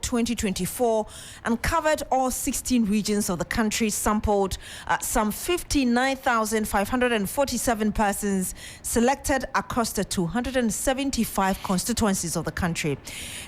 2024 and covered all 16 regions of the country, sampled some 59,547 persons selected across the 275 constituencies of the country.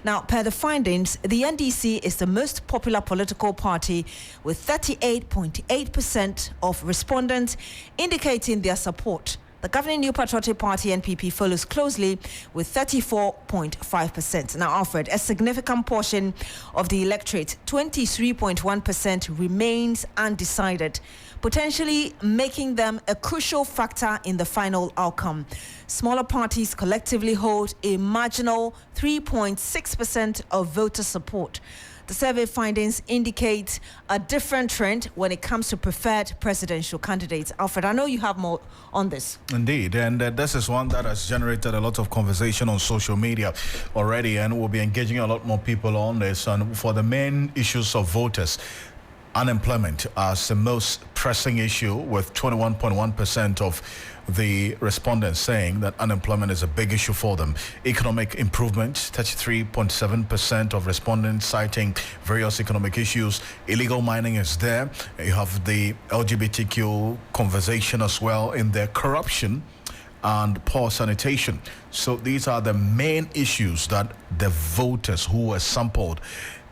Now, per the findings, the NDC is the most popular political party with 38.8% of respondents indicating their support. The governing New Patriotic Party, NPP, follows closely with 34.5%. Now, Alfred, a significant portion of the electorate, 23.1%, remains undecided, potentially making them a crucial factor in the final outcome. Smaller parties collectively hold a marginal 3.6% of voter support. The survey findings indicate a different trend when it comes to preferred presidential candidates. Alfred, I know you have more on this. Indeed, and this is one that has generated a lot of conversation on social media already, and we'll be engaging a lot more people on this. And for the main issues of voters, unemployment as the most pressing issue, with 21.1% of the respondents saying that unemployment is a big issue for them. Economic improvement, 33.7% of respondents citing various economic issues. Illegal mining is there. You have the LGBTQ conversation as well in there. Corruption and poor sanitation. So these are the main issues that the voters who were sampled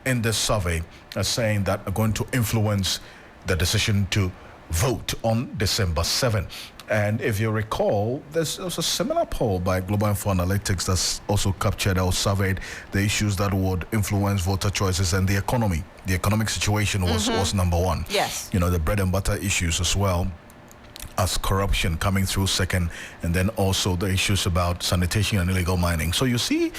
in this survey are saying that are going to influence the decision to vote on December 7. And if you recall, there's a similar poll by Global Info Analytics that's also captured or surveyed the issues that would influence voter choices, and the economy. The economic situation was number one. Yes. You know, the bread and butter issues as well as corruption coming through second, and then also the issues about sanitation and illegal mining. So you see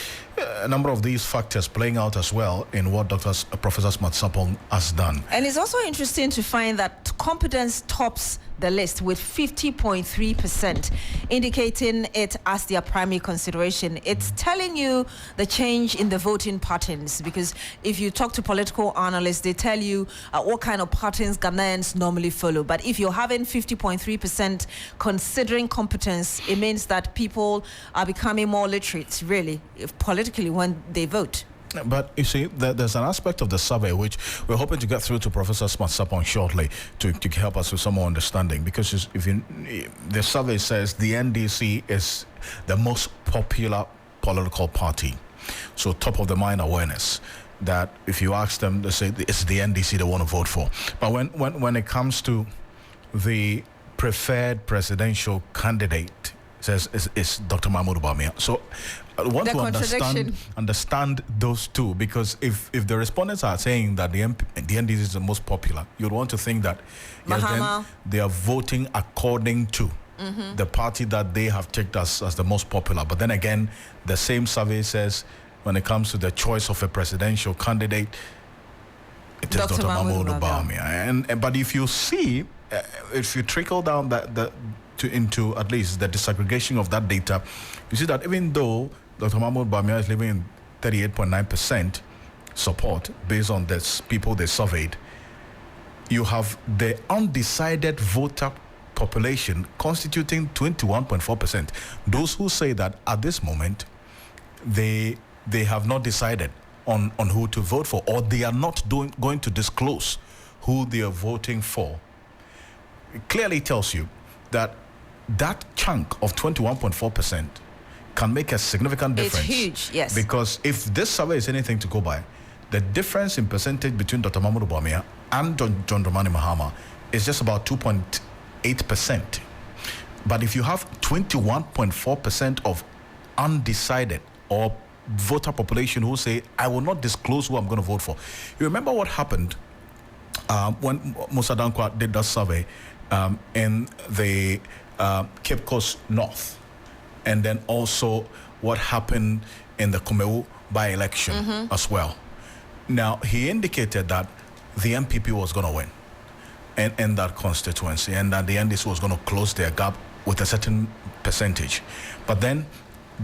a number of these factors playing out as well in what Professor Smatsapong has done. And it's also interesting to find that competence tops the list with 50.3%, indicating it as their primary consideration. It's telling you the change in the voting patterns, because if you talk to political analysts, they tell you what kind of patterns Ghanaians normally follow. But if you're having 50.3% considering competence, it means that people are becoming more literate, really, politically, when they vote. But you see, there's an aspect of the survey which we're hoping to get through to Professor Smatsapong shortly to help us with some more understanding. Because the survey says the NDC is the most popular political party. So top of the mind awareness that if you ask them, they say it's the NDC they want to vote for. But when it comes to the preferred presidential candidate, says it's Dr. Mahmoud Bawumia. So I want to understand those two, because if the respondents are saying that the NDC is the most popular, you'd want to think that yes, then they are voting according to the party that they have ticked as the most popular. But then again, the same survey says when it comes to the choice of a presidential candidate, it is Dr. Mahmoud Bawumia. But if you see, if you trickle down into at least the disaggregation of that data, you see that even though Dr. Mahmoud Bawumia is living in 38.9% support based on the people they surveyed, you have the undecided voter population constituting 21.4%. Those who say that at this moment they have not decided on who to vote for, or they are not going to disclose who they are voting for. It clearly tells you that chunk of 21.4% can make a significant difference. It's huge, yes. Because if this survey is anything to go by, the difference in percentage between Dr. Mahmoud Bawumia and John Dramani Mahama is just about 2.8%. But if you have 21.4% of undecided or voter population who say, I will not disclose who I'm going to vote for. You remember what happened when Musa Dankwa did that survey in the Cape Coast North, and then also what happened in the Kumeu by-election as well. Now, he indicated that the MPP was going to win in that constituency, and that the NDC was going to close their gap with a certain percentage. But then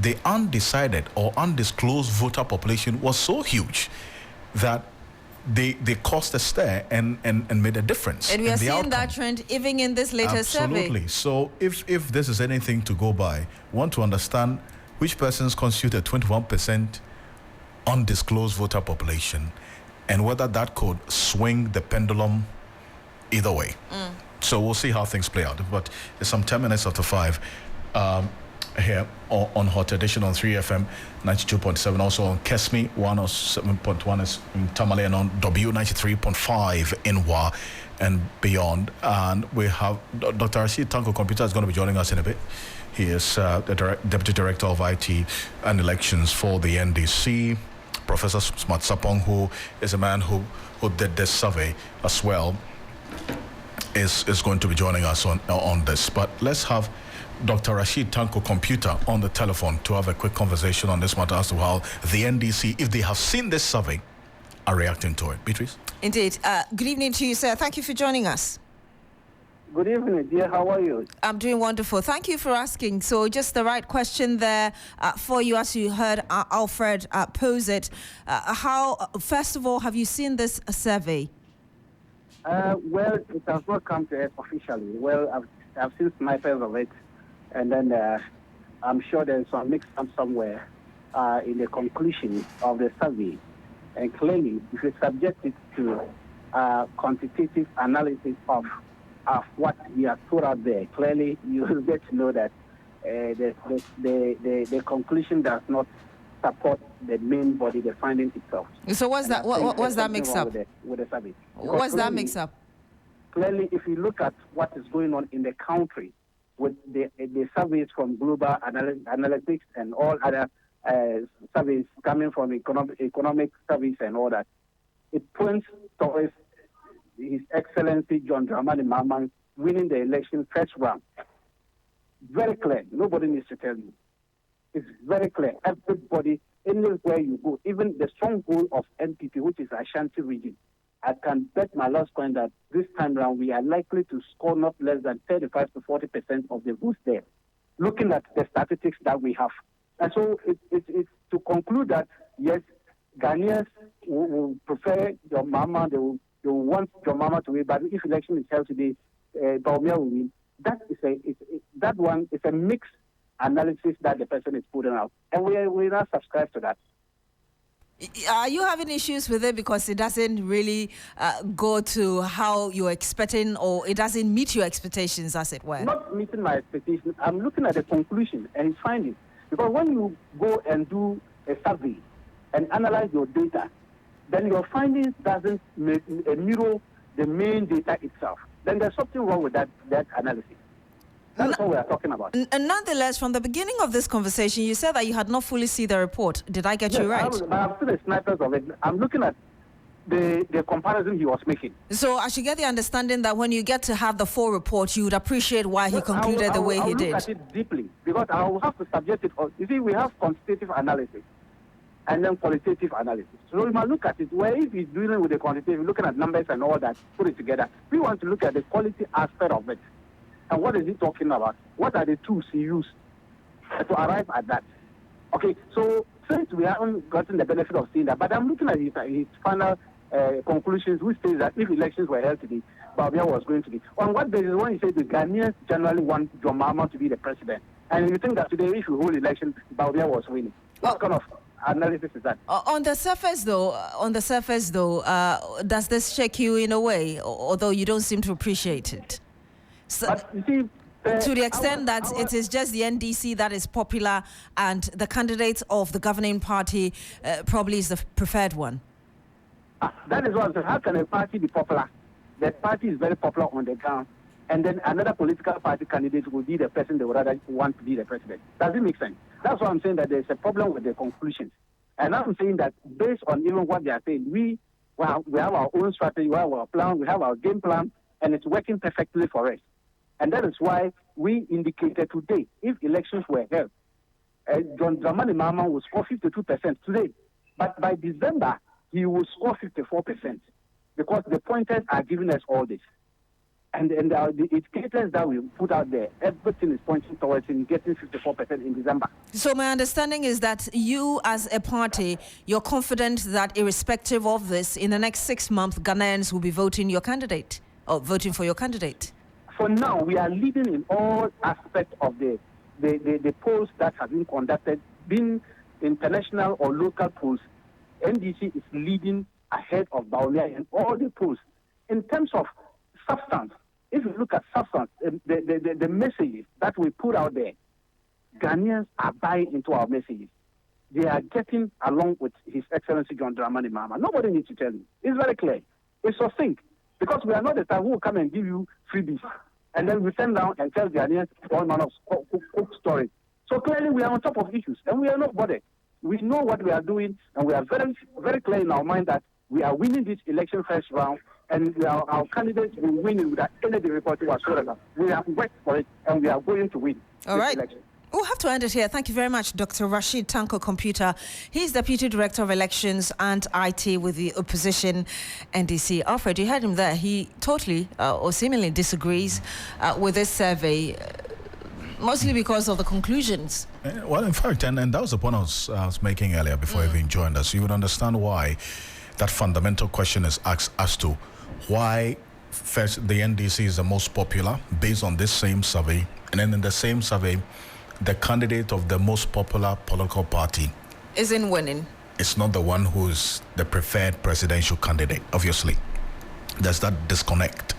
the undecided or undisclosed voter population was so huge that they caused a stir and made a difference. And we are seeing outcome. that trend even in this latest survey. Absolutely. So if this is anything to go by, we want to understand which persons constitute 21% undisclosed voter population, and whether that could swing the pendulum either way. So we'll see how things play out. But it's some 10 minutes after 5 here on Hot Edition on 3FM 92.7, also on Kesmi 107.1 in Tamale, and on W93.5 in Wa and beyond. And we have Dr. Rashid Tanko Computer is going to be joining us in a bit. He is the Deputy Director of IT and Elections for the NDC. Professor Smart Sapong, who is a man who did this survey as well, is going to be joining us on this. But let's have Dr. Rashid Tanko Computer on the telephone to have a quick conversation on this matter as to how the NDC, if they have seen this survey, are reacting to it. Beatrice? Indeed. Good evening to you, sir. Thank you for joining us. Good evening, dear. How are you? I'm doing wonderful. Thank you for asking. So just the right question there for you, as you heard Alfred pose it. First of all, have you seen this survey? Well, it has not come to us officially. Well, I've seen snipers of it, and then I'm sure there's some mix-up somewhere in the conclusion of the survey. And clearly, if you subject it to quantitative analysis of what we have put out there, clearly you will get to know that the conclusion does not support the main body, the finding itself. So what's that? What's that mix up? With the survey. What's that mix up? Clearly, if you look at what is going on in the country with the surveys from Global Analytics and all other surveys coming from economic surveys and all that, it points towards His Excellency John Dramani Mahama winning the election first round. Very clear. Nobody needs to tell you. It's very clear. Everybody, anywhere you go, even the stronghold of NPP, which is Ashanti region, I can bet my last coin that this time around we are likely to score not less than 35 to 40% of the votes there, looking at the statistics that we have. And so it's to conclude that, yes, Ghanaians will prefer your mama, they will want your mama to win, but if election is held today, Baumia will win. That one is a mixed analysis that the person is putting out, and we not subscribe to that. Are you having issues with it because it doesn't really go to how you're expecting, or it doesn't meet your expectations, as it were? Not meeting my expectations. I'm looking at the conclusion and its findings. Because when you go and do a survey and analyze your data, then your findings doesn't mirror the main data itself. Then there's something wrong with that analysis. That's what we are talking about. Nonetheless, from the beginning of this conversation, you said that you had not fully seen the report. Did I get you right? I've seen the snipers of it. I'm looking at the comparison he was making. So I should get the understanding that when you get to have the full report, you would appreciate why he concluded the way he did. I'll look at it deeply, because I will have to subject it. You see, we have quantitative analysis and then qualitative analysis. So we must look at it, where if he's dealing with the quantitative, looking at numbers and all that, put it together. We want to look at the quality aspect of it. And what is he talking about? What are the tools he used to arrive at that? Okay, so since we haven't gotten the benefit of seeing that, but I'm looking at his final conclusions, which says that if elections were held today, Baumia was going to be. On what basis? When he says the Ghanaians generally want John Mahama to be the president, and you think that today, if you hold election, Baumia was winning. What kind of analysis is that? On the surface, though, does this shake you in a way, although you don't seem to appreciate it? So, but you see, to the extent that it is just the NDC that is popular, and the candidate of the governing party probably is the preferred one. That is what I'm saying. How can a party be popular? The party is very popular on the ground, and then another political party candidate will be the person they would rather want to be the president. Does it make sense? That's why I'm saying that there's a problem with the conclusions. And I'm saying that based on even what they are saying, we have our own strategy, we have our plan, we have our game plan, and it's working perfectly for us. And that is why we indicated today, if elections were held, John Dramani Mahama will score 52% today. But by December, he will score 54%, because the pointers are giving us all this. And the indicators that we put out there, everything is pointing towards him getting 54% in December. So my understanding is that you, as a party, you're confident that irrespective of this, in the next 6 months, Ghanaians will be voting your candidate, or voting for your candidate. For now, we are leading in all aspects of the polls that have been conducted, being international or local polls. NDC is leading ahead of Baumia in all the polls. In terms of substance, if you look at substance, the messages that we put out there, Ghanaians are buying into our messages. They are getting along with His Excellency John Dramani Mahama. Nobody needs to tell you. It's very clear. It's succinct. Because we are not the type who will come and give you freebies. And then we send down and tell Ghanaians all manner of cook stories. So clearly we are on top of issues. And we are not bothered. We know what we are doing. And we are very, very clear in our mind that we are winning this election first round. And our candidates will win it without any difficulty whatsoever. We have worked for it. And we are going to win this election. We'll have to end it here. Thank you very much, Dr. Rashid Tanko Computer. He's Deputy Director of Elections and IT with the opposition NDC. Alfred, you heard him there. He totally or seemingly disagrees with this survey, mostly because of the conclusions. Well, in fact, and that was the point I was making earlier before you even joined us. You would understand why that fundamental question is asked as to why first the NDC is the most popular based on this same survey, and then in the same survey, the candidate of the most popular political party isn't winning. It's not the one who's the preferred presidential candidate, obviously. There's that disconnect,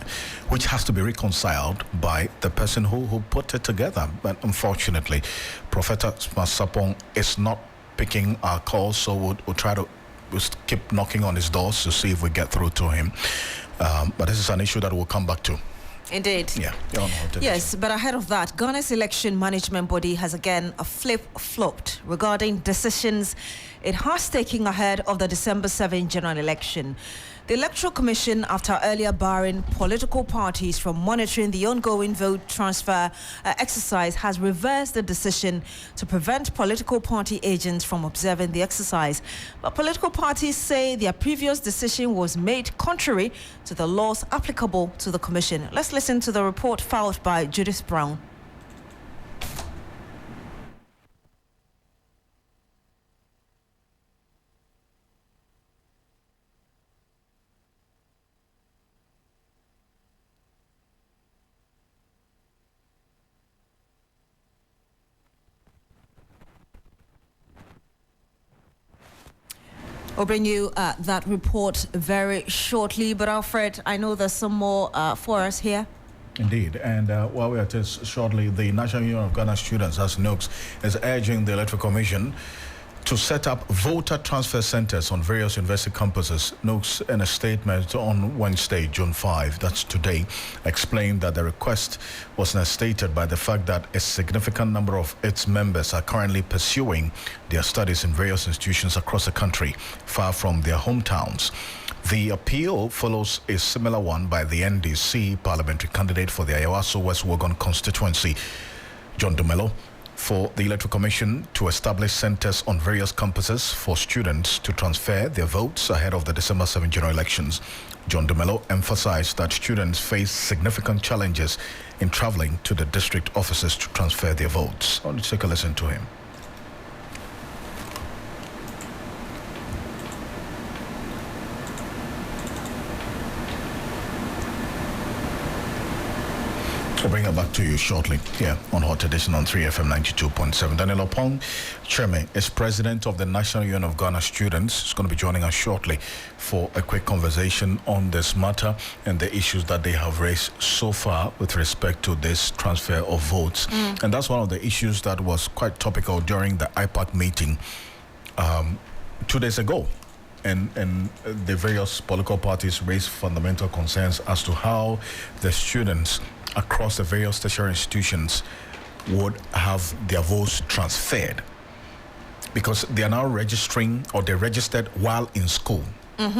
which has to be reconciled by the person who put it together. But unfortunately, Professor Sapong is not picking our calls, so we'll try to keep knocking on his doors to see if we get through to him. But this is an issue that we'll come back to. Indeed. Yeah. Yes, but ahead of that, Ghana's election management body has again flip-flopped regarding decisions it has taken ahead of the December 7 general election. The Electoral Commission, after earlier barring political parties from monitoring the ongoing vote transfer exercise, has reversed the decision to prevent political party agents from observing the exercise. But political parties say their previous decision was made contrary to the laws applicable to the Commission. Let's listen to the report filed by Judith Brown. We'll bring you that report very shortly. But Alfred, I know there's some more for us here. Indeed. And while we are at this shortly, the National Union of Ghana Students, as NUGS, is urging the Electoral Commission to set up voter transfer centers on various university campuses. NUGS, in a statement on Wednesday, June 5, that's today, explained that the request was stated by the fact that a significant number of its members are currently pursuing their studies in various institutions across the country, far from their hometowns. The appeal follows a similar one by the NDC parliamentary candidate for the Ayawaso West Wuogon constituency, John Dumelo, for the Electoral Commission to establish centers on various campuses for students to transfer their votes ahead of the December 7 general elections. John Dumelo emphasized that students face significant challenges in traveling to the district offices to transfer their votes. Let's take a listen to him. We'll bring it back to you shortly here on Hot Edition on 3FM 92.7. Daniel Opong Cheme is president of the National Union of Ghana Students. He's going to be joining us shortly for a quick conversation on this matter and the issues that they have raised so far with respect to this transfer of votes. And that's one of the issues that was quite topical during the IPAC meeting 2 days ago. And the various political parties raised fundamental concerns as to how the students across the various tertiary institutions would have their votes transferred, because they are now registering, or they registered while in school.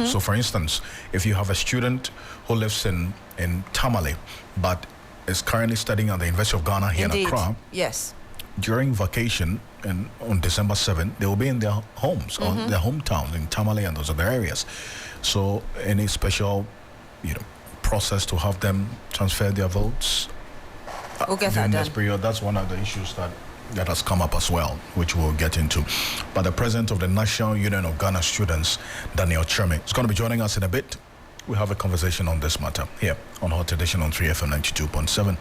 So for instance, if you have a student who lives in Tamale but is currently studying at the University of Ghana here in Accra, yes, during vacation and on December 7th, they will be in their homes or their hometowns in Tamale and those other areas. So any special, process to have them transfer their votes we'll get during that this done. period? That's one of the issues that has come up as well, which we'll get into. But the president of the National Union of Ghana Students, Daniel Cheme, is going to be joining us in a bit. We'll have a conversation on this matter here on Hot Edition on 3FM 92.7.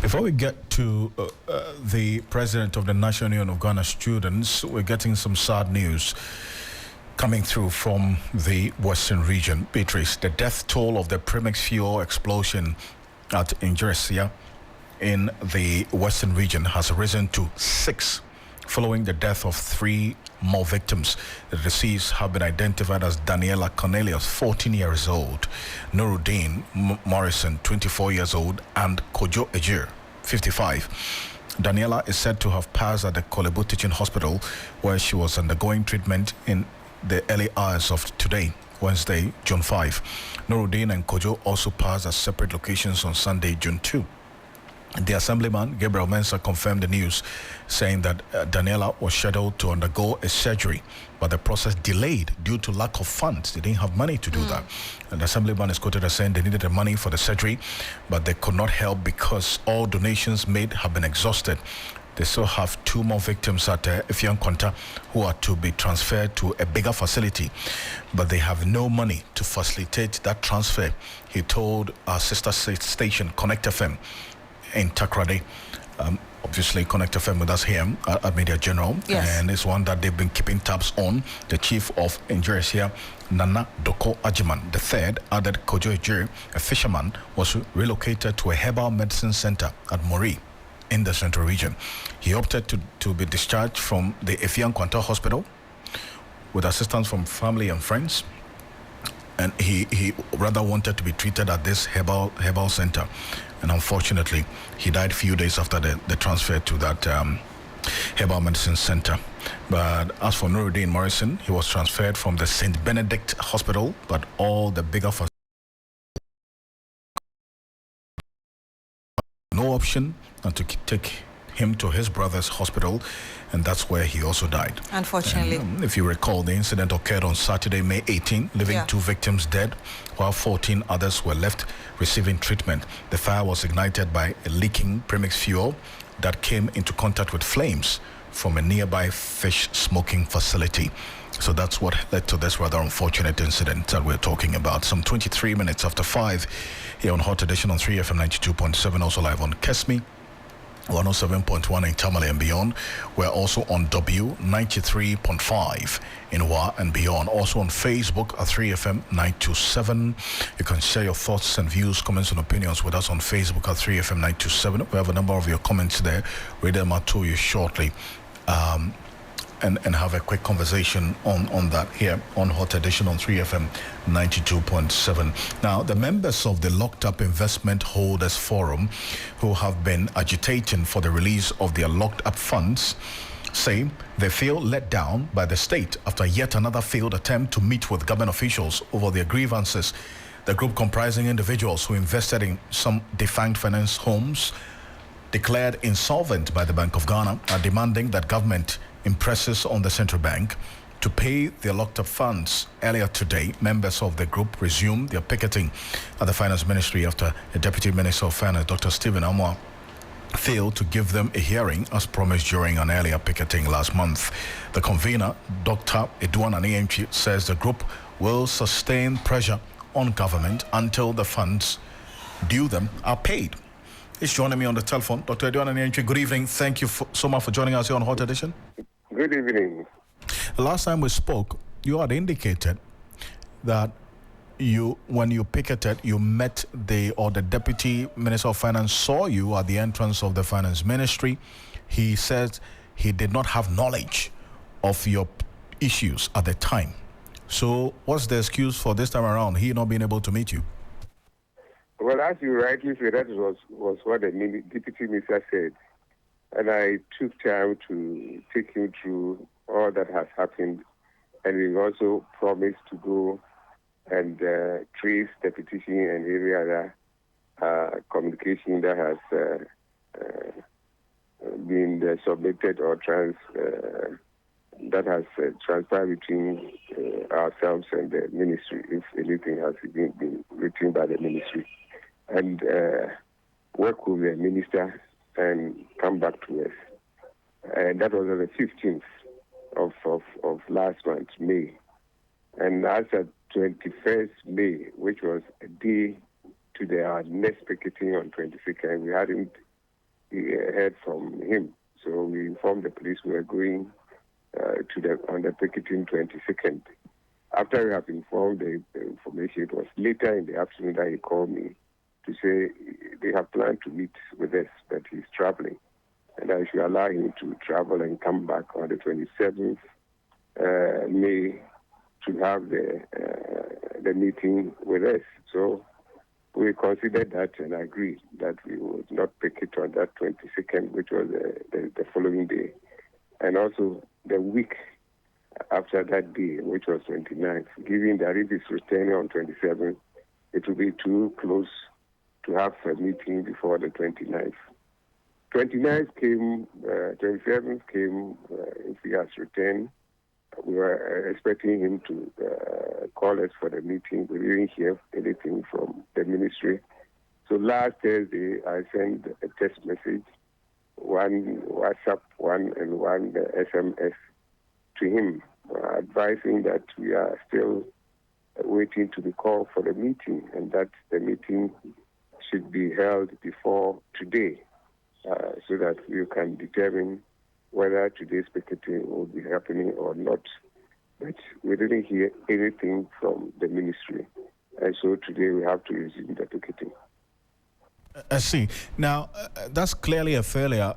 Before we get to the president of the National Union of Ghana Students, we're getting some sad news coming through from the Western region. Beatrice, the death toll of the premix fuel explosion at Ingeresia in the Western region has risen to 6, following the death of 3 more victims. The deceased have been identified as Daniela Cornelius, 14 years old, Nuruddin Morrison, 24 years old, and Kojo Ejir, 55. Daniela is said to have passed at the Kolebu Teaching Hospital, where she was undergoing treatment in the early hours of today, Wednesday, June 5. Nuruddin and Kojo also passed at separate locations on Sunday, June 2. The Assemblyman, Gabriel Mensah, confirmed the news, saying that Daniela was scheduled to undergo a surgery, but the process delayed due to lack of funds. They didn't have money to do that. And the Assemblyman is quoted as saying they needed the money for the surgery, but they could not help because all donations made have been exhausted. They still have 2 more victims at Efian Konta who are to be transferred to a bigger facility, but they have no money to facilitate that transfer, he told our sister station, Connect FM, in Takrade. Obviously, Connect FM with us here at Media General. Yes. And it's one that they've been keeping tabs on. The chief of Ingeresia, Nana Doko Ajiman III, added Kojo Ejiri, a fisherman, was relocated to a herbal medicine center at Mori in the Central Region. He opted to be discharged from the Efian Kwanta Hospital with assistance from family and friends. And he rather wanted to be treated at this herbal center. And unfortunately, he died a few days after the transfer to that herbal medicine center. But as for Nuruddin Morrison, he was transferred from the St. Benedict Hospital, but all the bigger facilities, no option than to take him to his brother's hospital, and that's where he also died. Unfortunately. And, if you recall, the incident occurred on Saturday, May 18, leaving 2 victims dead, while 14 others were left receiving treatment. The fire was ignited by a leaking premix fuel that came into contact with flames from a nearby fish smoking facility. So that's what led to this rather unfortunate incident that we're talking about. Some 23 minutes after 5 here on Hot Edition on 3FM 92.7, also live on Kesmi 107.1 in Tamale and beyond. We're also on W 93.5 in Wa and beyond. Also on Facebook at 3FM 927. You can share your thoughts and views, comments and opinions with us on Facebook at 3FM 927. We have a number of your comments there. Read them out to you shortly. And have a quick conversation on that here on Hot Edition on 3FM 92.7. Now, the members of the Locked Up Investment Holders Forum who have been agitating for the release of their locked up funds say they feel let down by the state after yet another failed attempt to meet with government officials over their grievances. The group, comprising individuals who invested in some defunct finance homes declared insolvent by the Bank of Ghana, are demanding that government impresses on the central bank to pay their locked up funds. Earlier today, members of the group resumed their picketing at the Finance Ministry after the Deputy Minister of Finance, Dr. Stephen Amwa, failed to give them a hearing as promised during an earlier picketing last month. The convener, Dr. Edouan Anienchi, says the group will sustain pressure on government until the funds due them are paid. He's joining me on the telephone. Dr. Edouan Anienchi, good evening. Thank you so much for joining us here on Hot Edition. Good evening. The last time we spoke, you had indicated that when you picketed, you met the Deputy Minister of Finance saw you at the entrance of the Finance Ministry. He said he did not have knowledge of your issues at the time. So what's the excuse for this time around, he not being able to meet you? Well, as you rightly said, that was what the Deputy Minister said. And I took time to take him through all that has happened. And we also promised to go and trace the petition and every other communication that has been submitted or that has transpired between ourselves and the ministry, if anything has been written by the ministry, and work with the minister and come back to us. And that was on the 15th of last month, May. And as at 21st May, which was a day to our next picketing on 22nd, we hadn't heard from him. So we informed the police we were going on the picketing 22nd. After we have informed the information, it was later in the afternoon that he called me to say they have planned to meet with us, but he's traveling, and I should allow him to travel and come back on the 27th May to have the meeting with us. So we considered that and agreed that we would not picket on that 22nd, which was the following day. And also the week after that day, which was 29th, given that it is returning on 27th, it will be too close to have a meeting before the 29th. 29th came, 27th came, if he has returned. We were expecting him to call us for the meeting. We didn't hear anything from the ministry. So last Thursday, I sent a text message, one WhatsApp, one SMS to him, advising that we are still waiting to be called for the meeting and that the meeting should be held before today so that we can determine whether today's picketing will be happening or not. But we didn't hear anything from the ministry. And so today we have to resume the picketing. I see. Now, that's clearly a failure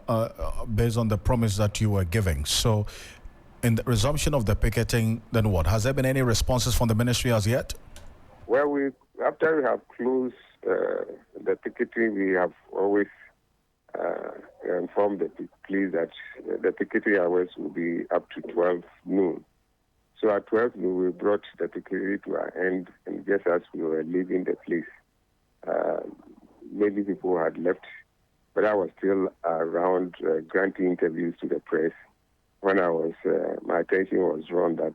based on the promise that you were giving. So, in the resumption of the picketing, then what? Has there been any responses from the ministry as yet? Well, after we have closed the picketing, we have always informed the police that the picketing hours will be up to 12 noon. So at 12 noon, we brought the picketing to our end, and just as we were leaving the place, many people had left, but I was still around granting interviews to the press when my attention was drawn that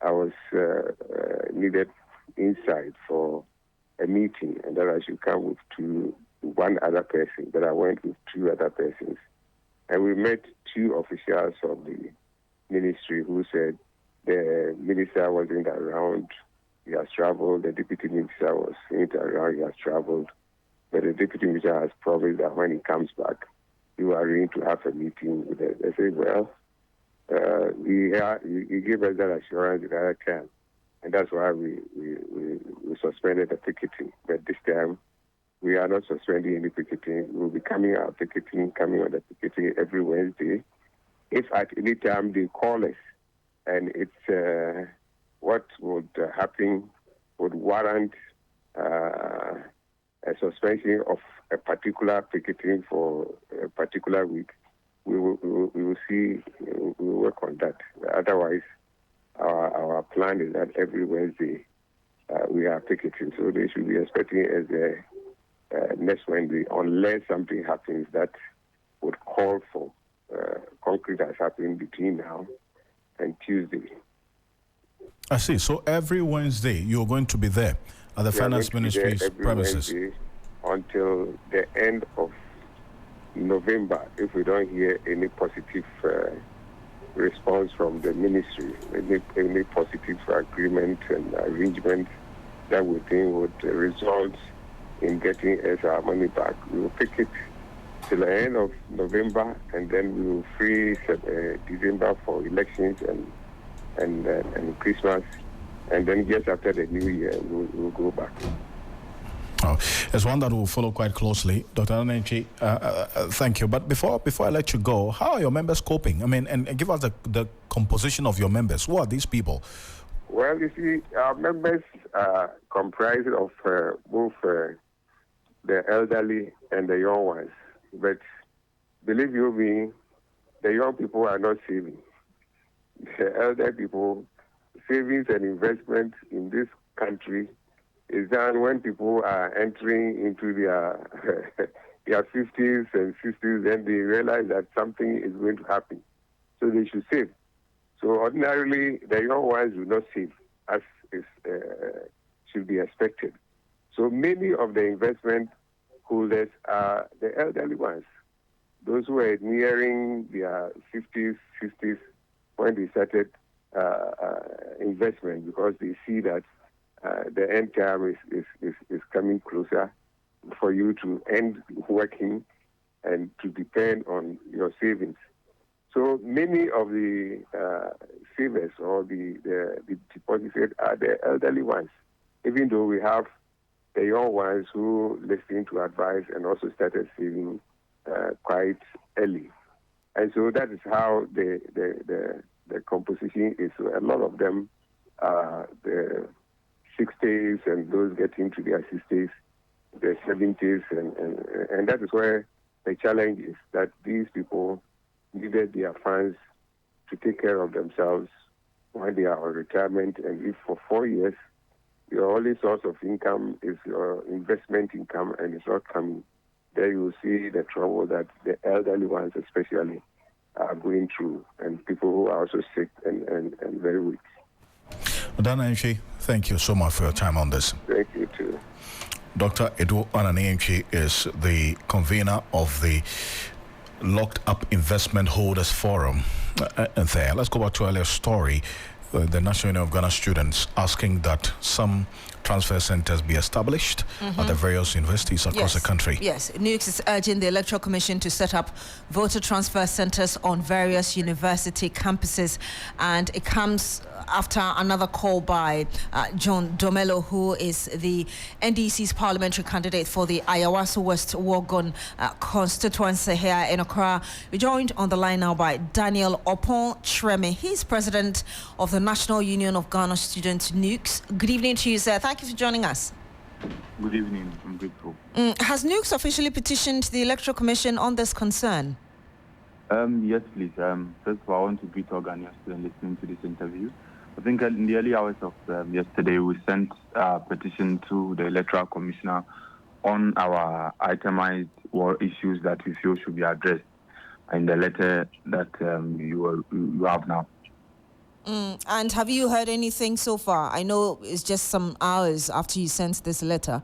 I was needed inside for a meeting and that I should come with one other person, but I went with two other persons. And we met two officials of the ministry who said the minister wasn't around, he has traveled, the deputy minister wasn't around, he has traveled, but the deputy minister has promised that when he comes back, he will arrange to have a meeting with us. I said, well, he gave us that assurance at that time, and that's why we suspended the picketing. But this time, we are not suspending any picketing. We will be coming on the picketing every Wednesday. If at any time they call us and it's what would happen would warrant a suspension of a particular picketing for a particular week, we will work on that. Otherwise, our plan is that every Wednesday we are picketing. So they should be expecting as next Wednesday, unless something happens that would call for concrete has happened between now and Tuesday. I see. So every Wednesday you're going to be there at the Finance Ministry's premises? Wednesday until the end of November, if we don't hear any positive response from the ministry, any positive agreement and arrangement that we think would result in getting us our money back. We will pick it till the end of November, and then we will free December for elections and Christmas, and then just after the New Year, we'll go back. Oh, it's one that we'll follow quite closely, Dr. Anenchi. Thank you. But before I let you go, how are your members coping? I mean, and give us the composition of your members. Who are these people? Well, you see, our members are comprised of both the elderly and the young ones. But believe you me, the young people are not saving. The elder people, savings and investment in this country is done when people are entering into their 50s and 60s, then they realize that something is going to happen. So they should save. So ordinarily, the young ones do not save as should be expected. So many of the investment holders are the elderly ones, those who are nearing their 50s, 60s when they started investment, because they see that the end time is coming closer for you to end working and to depend on your savings. So many of the savers or the depositors are the elderly ones, even though we have the young ones who listened to advice and also started saving quite early. And so that is how the composition is. So a lot of them are the 60s and those getting to their 60s, their 70s, and that is where the challenge is, that these people needed their funds to take care of themselves when they are on retirement. And if for 4 years your only source of income is your investment income and it's not coming, there you will see the trouble that the elderly ones especially are going through, and people who are also sick and very weak. Dana Enchi, thank you so much for your time on this. Thank you too. Dr. Edu Anani is the convener of the Locked Up Investment Holders Forum. And there, let's go back to earlier story. The National Union of Ghana students asking that some transfer centers be established at the various universities across the country. Yes, NUX is urging the Electoral Commission to set up voter transfer centers on various university campuses, and it comes after another call by John Domelo, who is the NDC's parliamentary candidate for the Ayawaso West Wogon constituency here in Accra. We're joined on the line now by Daniel Opon Treme. He's president of the National Union of Ghana Students, NUX. Good evening to you, sir. Thank you for joining us. Good evening. I'm grateful. Has NUX officially petitioned the Electoral Commission on this concern? Yes, please. First of all, I want to greet all Ghanaians listening to this interview. I think in the early hours of yesterday, we sent a petition to the Electoral Commissioner on our itemized war issues that we feel should be addressed in the letter that you have now. And have you heard anything so far? I know it's just some hours after you sent this letter.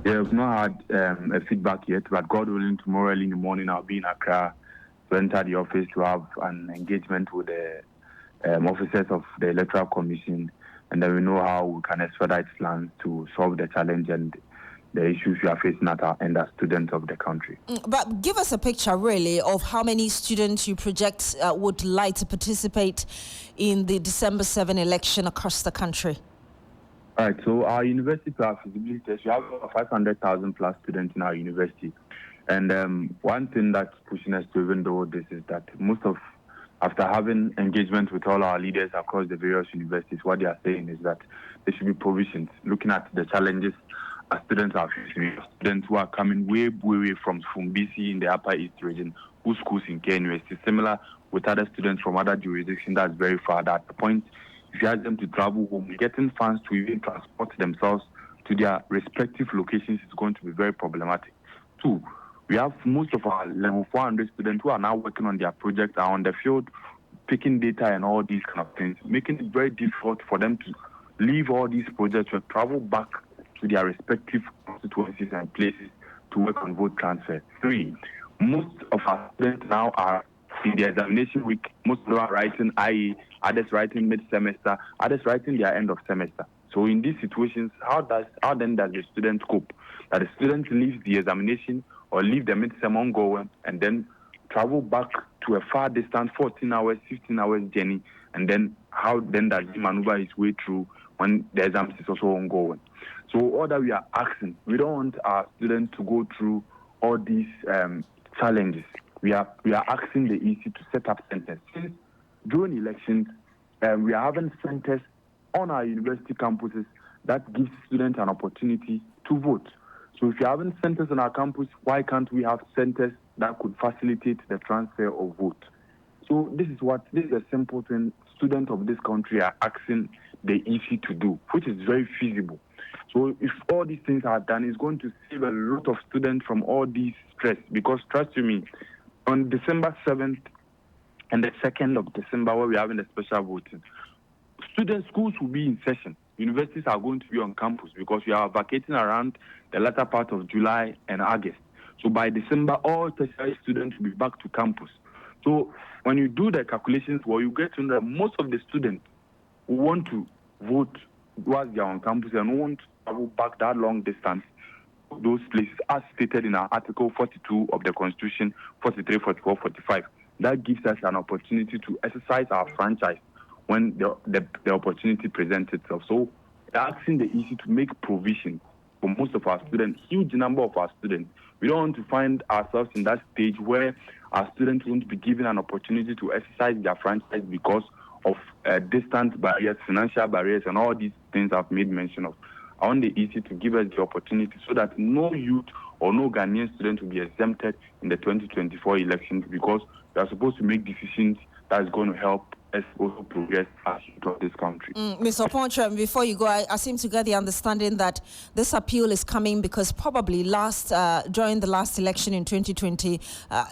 Yeah, I've not had a feedback yet, but God willing, tomorrow early in the morning, I'll be in Accra to enter the office to have an engagement with the officers of the Electoral Commission, and then we know how we can expedite plans to solve the challenge and the issues we are facing at our end as students of the country. But give us a picture, really, of how many students you project would like to participate in the December 7 election across the country. All right, so our university feasibility test, we have 500,000 plus students in our university. And one thing that's pushing us to even do this is that after having engagement with all our leaders across the various universities, what they are saying is that there should be provisions, looking at the challenges our students are facing. Students who are coming way from BC in the Upper East region, whose schools in K University, similar with other students from other jurisdictions that's very far. At the point, if you ask them to travel home, getting funds to even transport themselves to their respective locations is going to be very problematic. Two, we have most of our level 400 students who are now working on their projects, are on the field, picking data and all these kind of things, making it very difficult for them to leave all these projects and travel back to their respective constituencies and places to work on vote transfer. Three, most of our students now are in the examination week. Most of them are writing IE, others writing mid-semester, others writing their end of semester. So in these situations, how then does the student cope? That the student leaves the examination or leave the mid-sem ongoing and then travel back to a far distance, 14 hours, 15 hours journey, and then how then does he maneuver his way through when the exams is also ongoing? So all that we are asking, we don't want our students to go through all these challenges. We are asking the EC to set up centers. Since during elections, we are having centers on our university campuses that gives students an opportunity to vote. So if you're having centers on our campus, why can't we have centers that could facilitate the transfer of vote? So this is a simple thing students of this country are asking the EC to do, which is very feasible. So if all these things are done, it's going to save a lot of students from all these stress. Because trust you me, on December 7th and the 2nd of December, where we're having the special voting, schools will be in session. Universities are going to be on campus because we are vacating around the latter part of July and August. So by December, all tertiary students will be back to campus. So when you do the calculations, well, you get to know that most of the students who want to vote whilst they are on campus and who want to travel back that long distance those places as stated in our Article 42 of the Constitution, 43, 44, 45. That gives us an opportunity to exercise our franchise when the opportunity presents itself. So we're asking the EC to make provision for most of our students, huge number of our students. We don't want to find ourselves in that stage where our students won't be given an opportunity to exercise their franchise because of distance barriers, financial barriers, and all these things I've made mention of. I want the EC to give us the opportunity so that no youth or no Ghanaian student will be exempted in the 2024 elections, because we are supposed to make decisions that is going to help us also progress as youth of this country. Mr. Poncham, before you go, I seem to get the understanding that this appeal is coming because probably during the last election in 2020,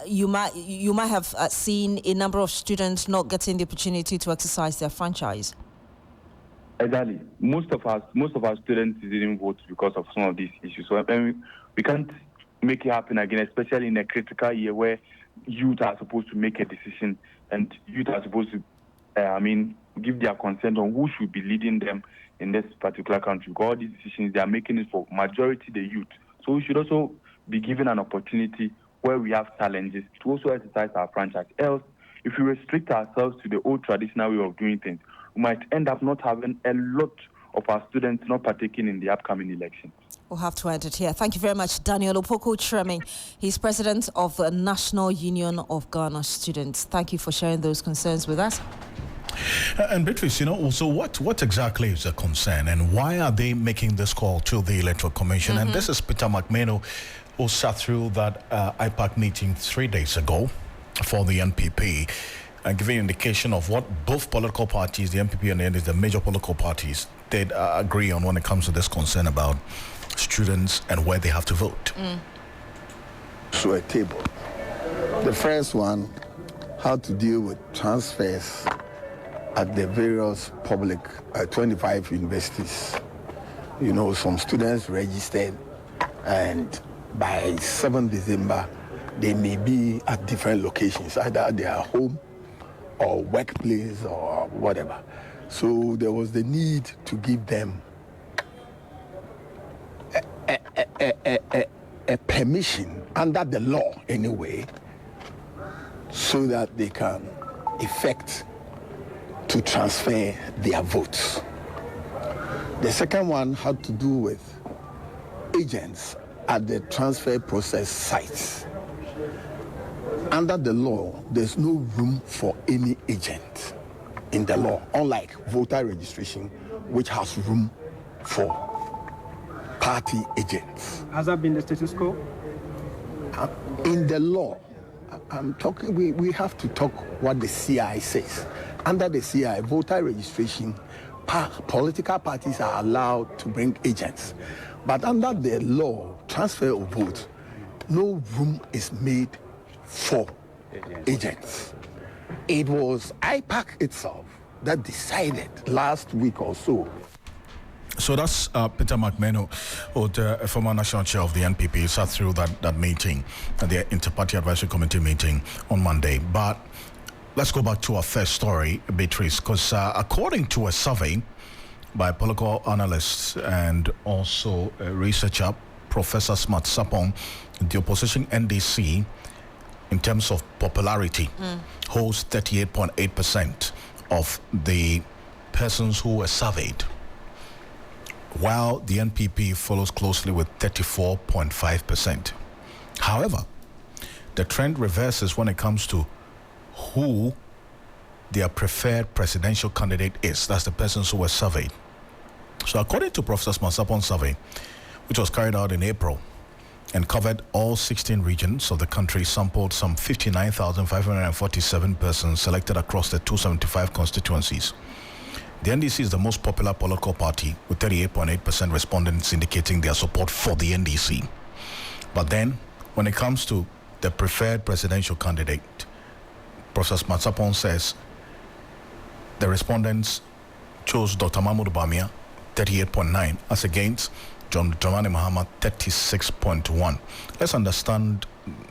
you might have seen a number of students not getting the opportunity to exercise their franchise. Exactly. Most of our students didn't vote because of some of these issues. So we can't make it happen again, especially in a critical year where youth are supposed to make a decision and youth are supposed to, give their consent on who should be leading them in this particular country. Because all these decisions, they are making it for majority the youth. So we should also be given an opportunity where we have challenges to also exercise our franchise. Else, if we restrict ourselves to the old traditional way of doing things, we might end up not having a lot of our students not partaking in the upcoming election. We'll have to end it here. Thank you very much, Daniel Opoku-Treme. He's president of the National Union of Ghana Students. Thank you for sharing those concerns with us. And Beatrice, so what exactly is the concern and why are they making this call to the Electoral Commission? And this is Peter McMeno, who sat through that IPAC meeting 3 days ago for the NPP, and giving an indication of what both political parties, the NPP and the major political parties, did agree on when it comes to this concern about students and where they have to vote. To a table. The first one, how to deal with transfers at the various public 25 universities. Some students registered, and by 7 December, they may be at different locations, either at their home or workplace or whatever. So there was the need to give them a permission under the law anyway, so that they can effect to transfer their votes. The second one had to do with agents at the transfer process sites. Under the law, there's no room for any agent in the law, unlike voter registration, which has room for party agents. Has that been the status quo? In the law, I'm talking, we have to talk what the CI says. Under the CI, voter registration, political parties are allowed to bring agents. But under the law, transfer of votes, no room is made for agents. It was IPAC itself that decided last week or so. So that's Peter McMeno, a former national chair of the NPP, sat through that meeting, the Inter-Party Advisory Committee meeting on Monday. But let's go back to our first story, Beatrice, because according to a survey by political analysts and also a researcher, Professor Smart Sapong, the opposition NDC, in terms of popularity, holds 38.8% of the persons who were surveyed, while the NPP follows closely with 34.5%. However, the trend reverses when it comes to who their preferred presidential candidate is. That's the persons who were surveyed. So according to Professor Smasapon's survey, which was carried out in April and covered all 16 regions of the country, sampled some 59,547 persons selected across the 275 constituencies. The NDC is the most popular political party, with 38.8% respondents indicating their support for the NDC. But then, when it comes to the preferred presidential candidate, Professor Matsapon says the respondents chose Dr. Mahmoud Bamia, 38.9, as against John Dramani Mahama, 36.1. Let's understand,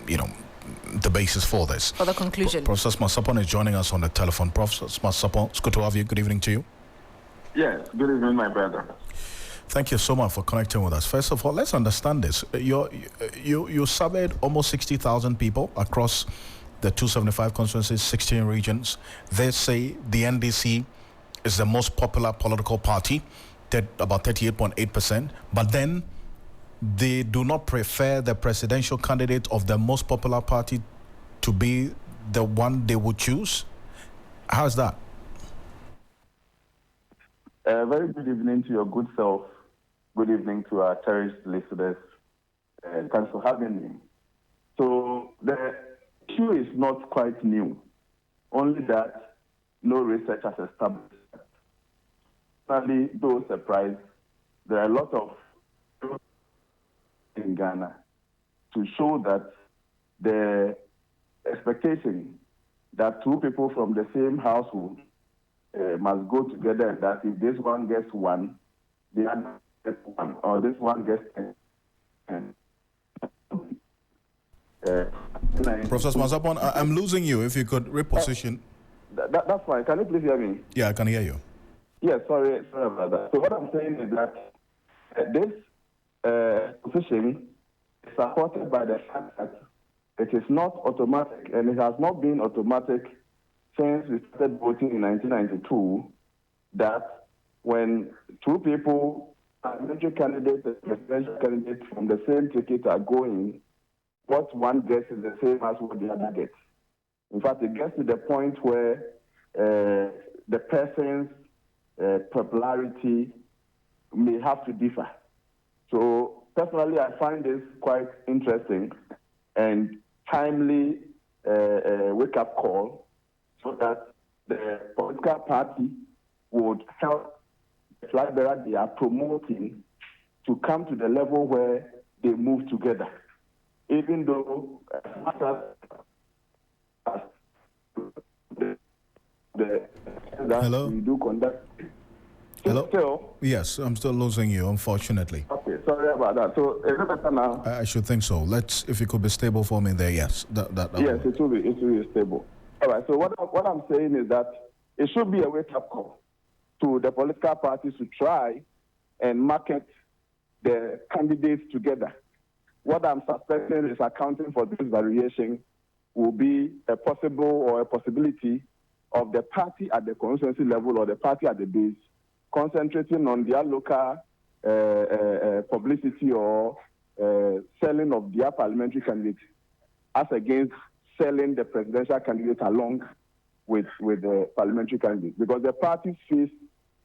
the basis for this. For the conclusion. Professor Matsapon is joining us on the telephone. Professor Matsapon, it's good to have you. Good evening to you. Yes, good evening, my brother. Thank you so much for connecting with us. First of all, let's understand this. You surveyed almost 60,000 people across the 275 constituencies, 16 regions. They say the NDC is the most popular political party, about 38.8%, but then they do not prefer the presidential candidate of the most popular party to be the one they would choose. How is that? Very good evening to your good self. Good evening to our cherished listeners. Thanks for having me. So the issue is not quite new, only that no research has established that. Sadly, though surprised, there are a lot of in Ghana to show that the expectation that two people from the same household must go together, and that if this one gets one, the other gets one, or this one gets 10. Professor Masapon, I'm losing you. If you could reposition. That's fine. Can you please hear me? Yeah, I can hear you. Yeah, sorry about that. So what I'm saying is that this position is supported by the fact that it is not automatic, and it has not been automatic since we started voting in 1992, that when two people, parliamentary candidates and presidential candidates from the same ticket are going, what one gets is the same as what the other gets. In fact, it gets to the point where the person's popularity may have to differ. So personally, I find this quite interesting and timely wake-up call, so that the political party would help the flag bearer they are promoting to come to the level where they move together. Even though Hello? we do conduct. Hello? Still? Yes, I'm still losing you, unfortunately. Okay, sorry about that. So is it better now? I should think so. If you could be stable for me there, yes. That Yes, it will be stable. All right, so what I'm saying is that it should be a wake-up call to the political parties to try and market the candidates together. What I'm suspecting is accounting for this variation will be a possibility of the party at the constituency level or the party at the base concentrating on their local publicity or selling of their parliamentary candidates as against selling the presidential candidate along with the parliamentary candidate. Because the party's face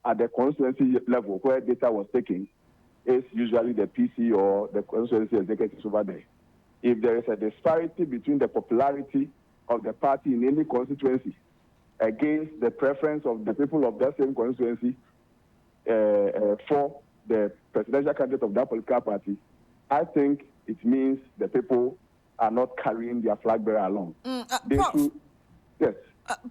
at the constituency level where data was taken is usually the PC or the constituency executives over there. If there is a disparity between the popularity of the party in any constituency against the preference of the people of that same constituency for the presidential candidate of that political party, I think it means the people are not carrying their flag bearer along. Yes.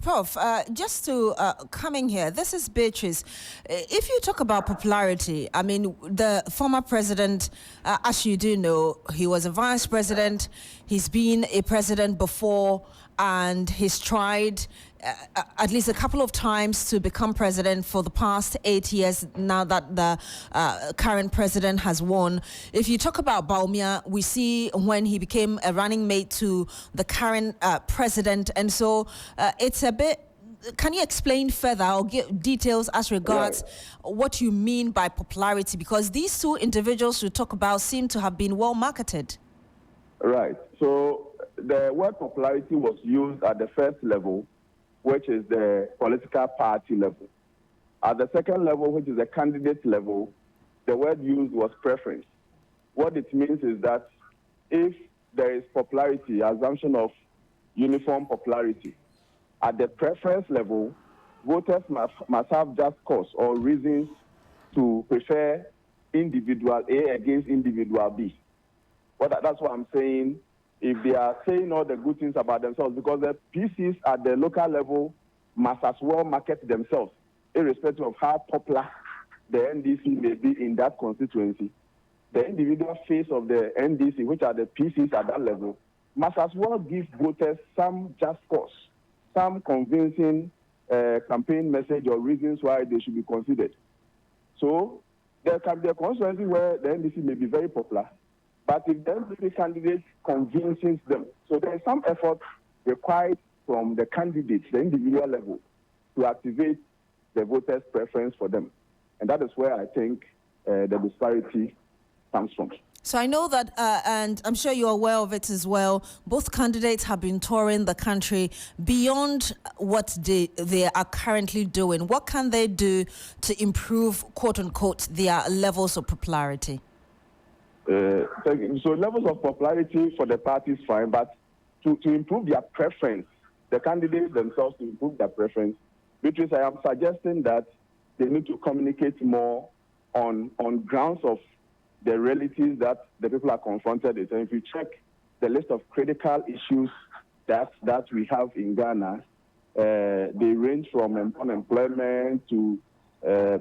Prof, just to come in here, this is Beatrice. If you talk about popularity, I mean, the former president, as you do know, he was a vice president, he's been a president before, and he's tried at least a couple of times to become president for the past 8 years now that the current president has won. If you talk about Baumia, we see when he became a running mate to the current president, and so it's a bit. Can you explain further or give details as regards what you mean by popularity? Because these two individuals you talk about seem to have been well marketed. Right. So the word popularity was used at the first level, which is the political party level. At the second level, which is the candidate level, the word used was preference. What it means is that if there is popularity, assumption of uniform popularity, at the preference level, voters must have just cause or reasons to prefer individual A against individual B. That's what I'm saying. If they are saying all the good things about themselves, because the PCs at the local level must as well market themselves, irrespective of how popular the NDC may be in that constituency. The individual face of the NDC, which are the PCs at that level, must as well give voters some just cause, some convincing campaign message or reasons why they should be considered. So there can be a constituency where the NDC may be very popular, but if the NDC candidate convinces them, so there is some effort required from the candidates, the individual level, to activate the voters' preference for them. And that is where I think the disparity comes from. So I know that, and I'm sure you're aware of it as well, both candidates have been touring the country beyond what they are currently doing. What can they do to improve, quote unquote, their levels of popularity? So levels of popularity for the party is fine, but to improve their preference, the candidates themselves to improve their preference, Beatrice, I am suggesting that they need to communicate more on grounds of the realities that the people are confronted with. And if you check the list of critical issues that we have in Ghana, they range from unemployment to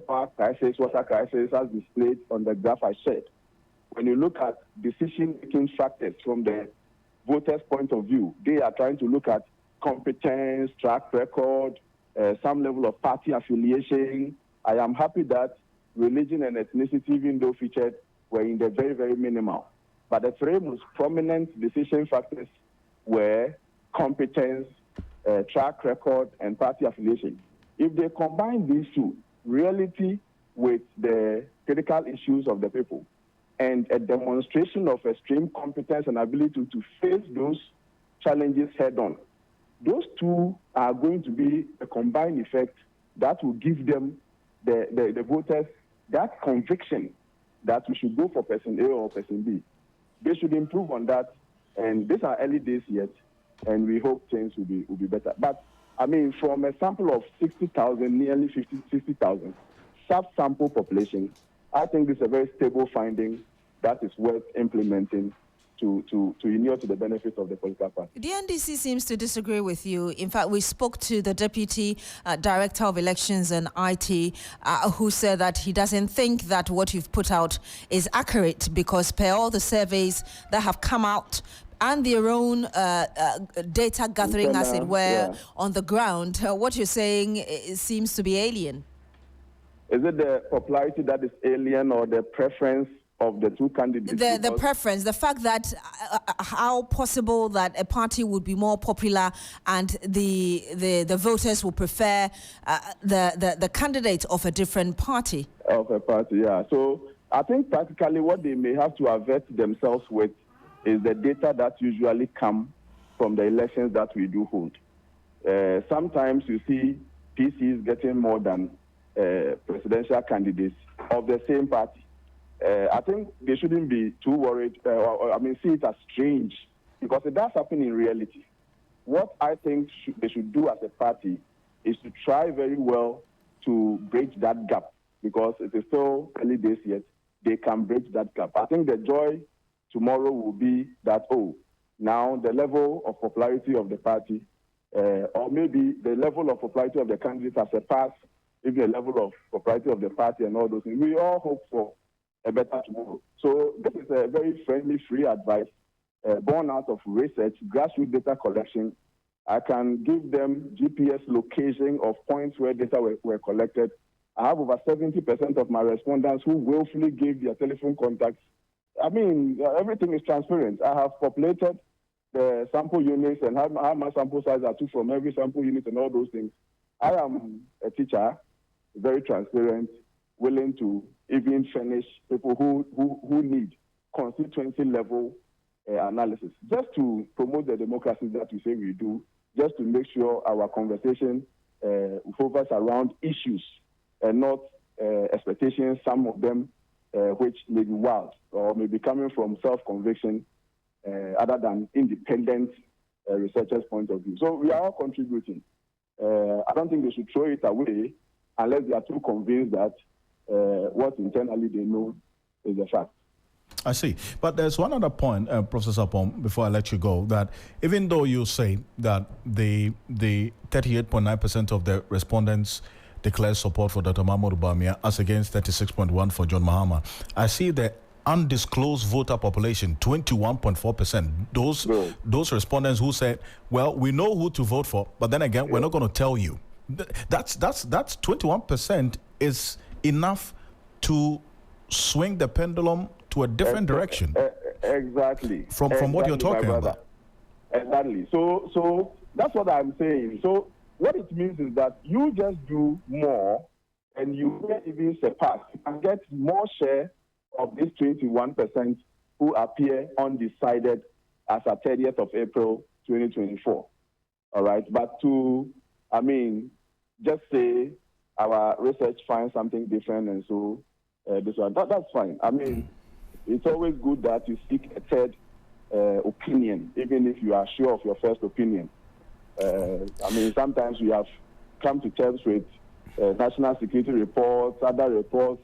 power crisis, water crisis, as displayed on the graph I shared. When you look at decision-making factors from the voters' point of view, they are trying to look at competence, track record, some level of party affiliation. I am happy that religion and ethnicity, even though featured, were in the very, very minimal. But the three most prominent decision factors were competence, track record, and party affiliation. If they combine these two, reality with the critical issues of the people, and a demonstration of extreme competence and ability to face those challenges head-on, those two are going to be a combined effect that will give them, the voters, that conviction that we should go for person A or person B. They should improve on that, and these are early days yet, and we hope things will be better. But, I mean, from a sample of 60,000, nearly 60,000, sub-sample population, I think this is a very stable finding that is worth implementing to inure to the benefit of the political party. The NDC seems to disagree with you. In fact, we spoke to the Deputy Director of Elections and IT, who said that he doesn't think that what you've put out is accurate because per all the surveys that have come out and their own data gathering, as it were, on the ground, what you're saying seems to be alien. Is it the popularity that is alien or the preference of the two candidates? The preference, the fact that how possible that a party would be more popular and the voters will prefer the candidate of a different party. Of a party, yeah. So I think practically what they may have to avert themselves with is the data that usually come from the elections that we do hold. Sometimes you see PCs getting more than presidential candidates of the same party. I think they shouldn't be too worried, see it as strange, because it does happen in reality. What I think they should do as a party is to try very well to bridge that gap, because it is still early days yet. They can bridge that gap. I think the joy tomorrow will be that, now the level of popularity of the party, or maybe the level of popularity of the candidate has surpassed even the level of popularity of the party and all those things. We all hope for a better tomorrow. So this is a very friendly, free advice born out of research, grassroots data collection. I can give them GPS location of points where data were collected. I have over 70% of my respondents who willfully gave their telephone contacts. I mean, everything is transparent. I have populated the sample units and how my sample size I took from every sample unit and all those things. I am a teacher, very transparent, willing to even furnish people who need constituency level analysis, just to promote the democracy that we say we do, just to make sure our conversation focus around issues and not expectations, some of them which may be wild or may be coming from self-conviction other than independent researchers' point of view. So we are all contributing. I don't think they should throw it away unless they are too convinced that what internally they know is a fact. I see. But there's one other point, Professor Sapong, before I let you go, that even though you say that the 38.9% of the respondents declare support for Dr. Mahmoud Bawumia as against 36.1% for John Mahama, I see the undisclosed voter population, 21.4%. Those respondents who said, well, we know who to vote for, but then again, we're not going to tell you. That's 21% is enough to swing the pendulum to a different direction. Exactly. From what you're talking about. Exactly. So that's what I'm saying. So what it means is that you just do more and you may even surpass. You can get more share of this 21% who appear undecided as at 30th of April 2024. All right. But just say our research finds something different and so this one, that's fine. It's always good that you seek a third opinion, even if you are sure of your first opinion. Sometimes we have come to terms with national security reports, other reports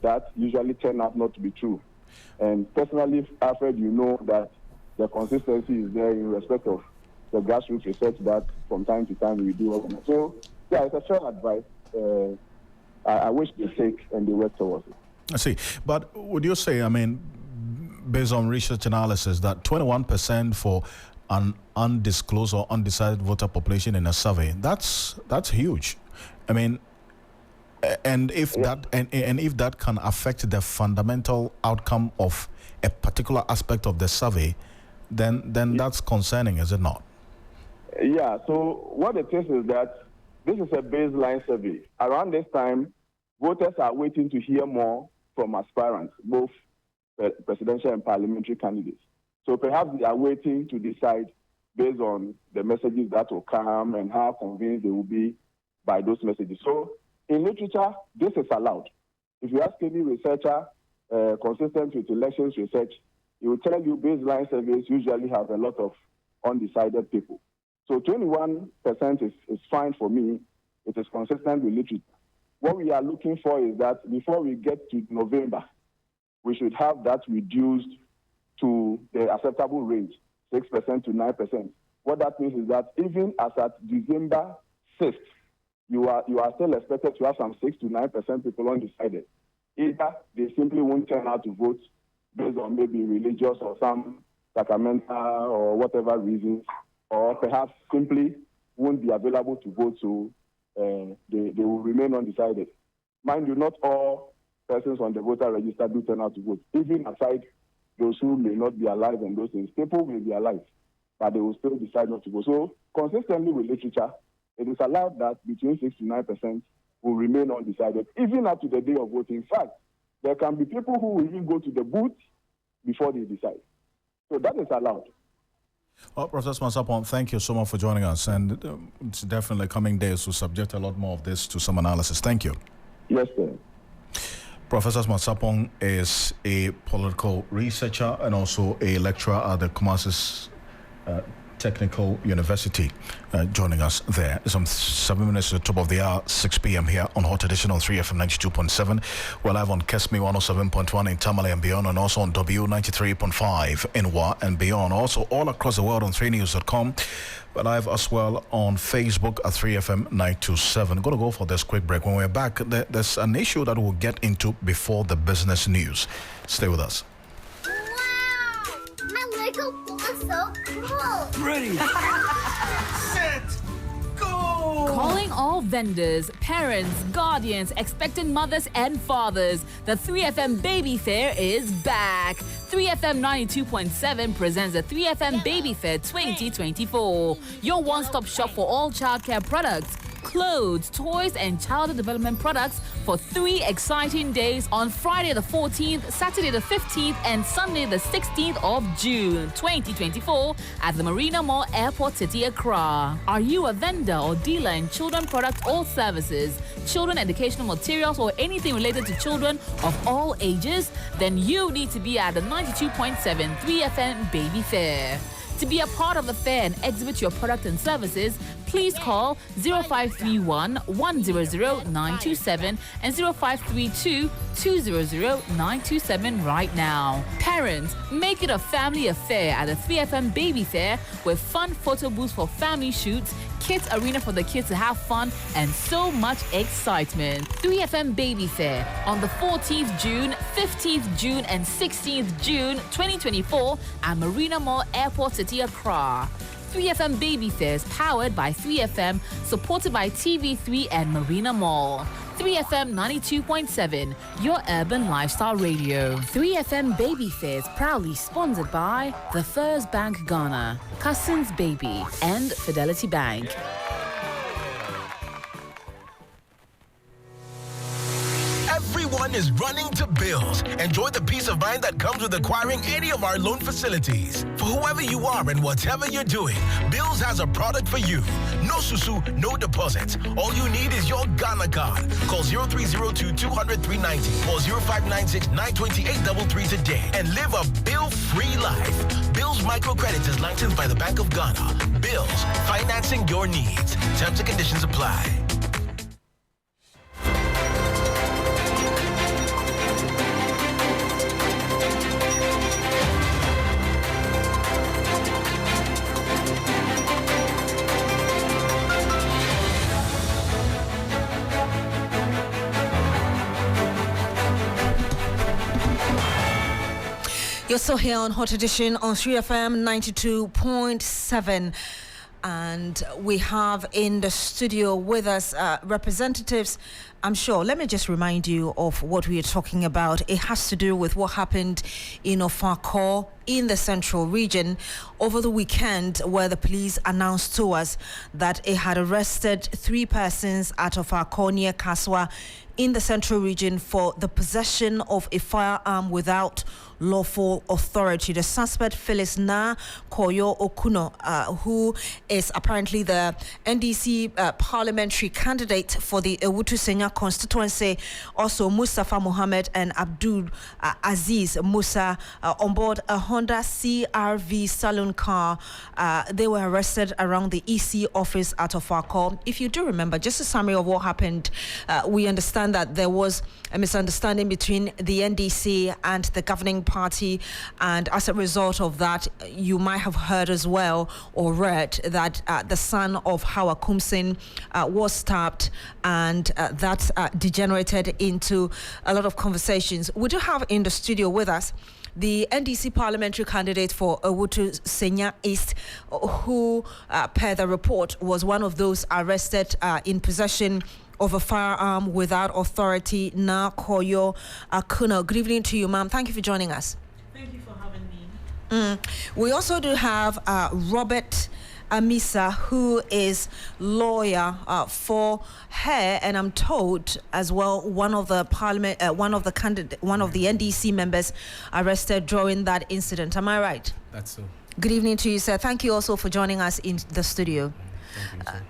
that usually turn out not to be true. And personally, Alfred, you know that the consistency is there in respect of the grassroots research that from time to time we do. So, yeah, it's a fair advice. I wish they take and they work towards it. I see. But would you say, based on research analysis, that 21% for an undisclosed or undecided voter population in a survey, that's huge. And if that can affect the fundamental outcome of a particular aspect of the survey, then that's concerning, is it not? Yeah. So what it is that this is a baseline survey. Around this time, voters are waiting to hear more from aspirants, both presidential and parliamentary candidates. So perhaps they are waiting to decide based on the messages that will come and how convinced they will be by those messages. So in literature, this is allowed. If you ask any researcher consistent with elections research, he will tell you baseline surveys usually have a lot of undecided people. So 21% is fine for me. It is consistent with literature. What we are looking for is that before we get to November, we should have that reduced to the acceptable range, 6% to 9%. What that means is that even as at December 6th, you are still expected to have some 6 to 9% people undecided. Either they simply won't turn out to vote based on maybe religious or some sacramental or whatever reasons, or perhaps simply won't be available to vote, so they will remain undecided. Mind you, not all persons on the voter register do turn out to vote. Even aside those who may not be alive and those things, people may be alive, but they will still decide not to vote. So consistently with literature, it is allowed that between 6 to 9% will remain undecided, even up to the day of voting. In fact, there can be people who will even go to the booth before they decide. So that is allowed. Well, Professor Masapong, thank you so much for joining us. And it's definitely coming days to subject a lot more of this to some analysis. Thank you. Yes, sir. Professor Masapong is a political researcher and also a lecturer at the Kumasi Technical University, joining us there. Some 7 minutes to the top of the hour, 6 p.m. here on Hot Edition on 3FM 92.7. We're live on Kesmi 107.1 in Tamale and beyond, and also on W93.5 in Wa and beyond. Also all across the world on 3news.com. We're live as well on Facebook at 3FM 927. Going to go for this quick break. When we're back, there's an issue that we'll get into before the business news. Stay with us. So cool. Ready, set, go! Calling all vendors, parents, guardians, expectant mothers and fathers. The 3FM Baby Fair is back. 3FM 92.7 presents the 3FM Baby Fair 2024. Your one-stop shop for all childcare products, clothes, toys, and child development products for 3 exciting days on Friday the 14th, Saturday the 15th, and Sunday the 16th of June 2024 at the Marina Mall Airport City, Accra. Are you a vendor or dealer in children products or services, children educational materials, or anything related to children of all ages? Then you need to be at the 92.7 3FM Baby Fair. To be a part of the fair and exhibit your product and services, please call 0531 100 927 and 0532 200 927 right now. Parents, make it a family affair at the 3FM Baby Fair with fun photo booths for family shoots, kids arena for the kids to have fun, and so much excitement. 3FM Baby Fair on the 14th June, 15th June, and 16th June 2024 at Marina Mall Airport City, Accra. 3FM Baby Fairs powered by 3FM, supported by TV3 and Marina Mall. 3FM 92.7, your urban lifestyle radio. 3FM Baby Fairs proudly sponsored by The First Bank Ghana, Cousins Baby, and Fidelity Bank. Everyone is running to Bills. Enjoy the peace of mind that comes with acquiring any of our loan facilities. For whoever you are and whatever you're doing, Bills has a product for you. No susu, no deposits. All you need is your Ghana card. Call 0302-200-390 or 0596-928-33 today and live a bill-free life. Bills Microcredit is licensed by the Bank of Ghana. Bills, financing your needs. Terms and conditions apply. You're still here on Hot Edition on 3FM 92.7. And we have in the studio with us representatives. I'm sure, let me just remind you of what we are talking about. It has to do with what happened in Ofako in the central region over the weekend, where the police announced to us that it had arrested 3 persons at Ofako near Kaswa in the central region for the possession of a firearm without lawful authority. The suspect, Phyllis Na Koyo Okuno, who is apparently the NDC parliamentary candidate for the Awutu Senya constituency, also Mustafa Mohammed and Abdul Aziz Musa, on board a Honda CRV saloon car. They were arrested around the EC office at Ofako. If you do remember, just a summary of what happened, we understand that there was a misunderstanding between the NDC and the governing party, and as a result of that, you might have heard as well or read that the son of Hawa Kumsin was stabbed, and that degenerated into a lot of conversations. We do have in the studio with us the NDC parliamentary candidate for Awutu Senya East, who, per the report, was one of those arrested in possession of a firearm without authority. Na Koyo Okuno. Good evening to you, ma'am. Thank you for joining us. Thank you for having me. We also do have Robert Amisa, who is lawyer for her, and I'm told as well one of the NDC members arrested during that incident. Am I right? That's so. Good evening to you, sir. Thank you also for joining us in the studio.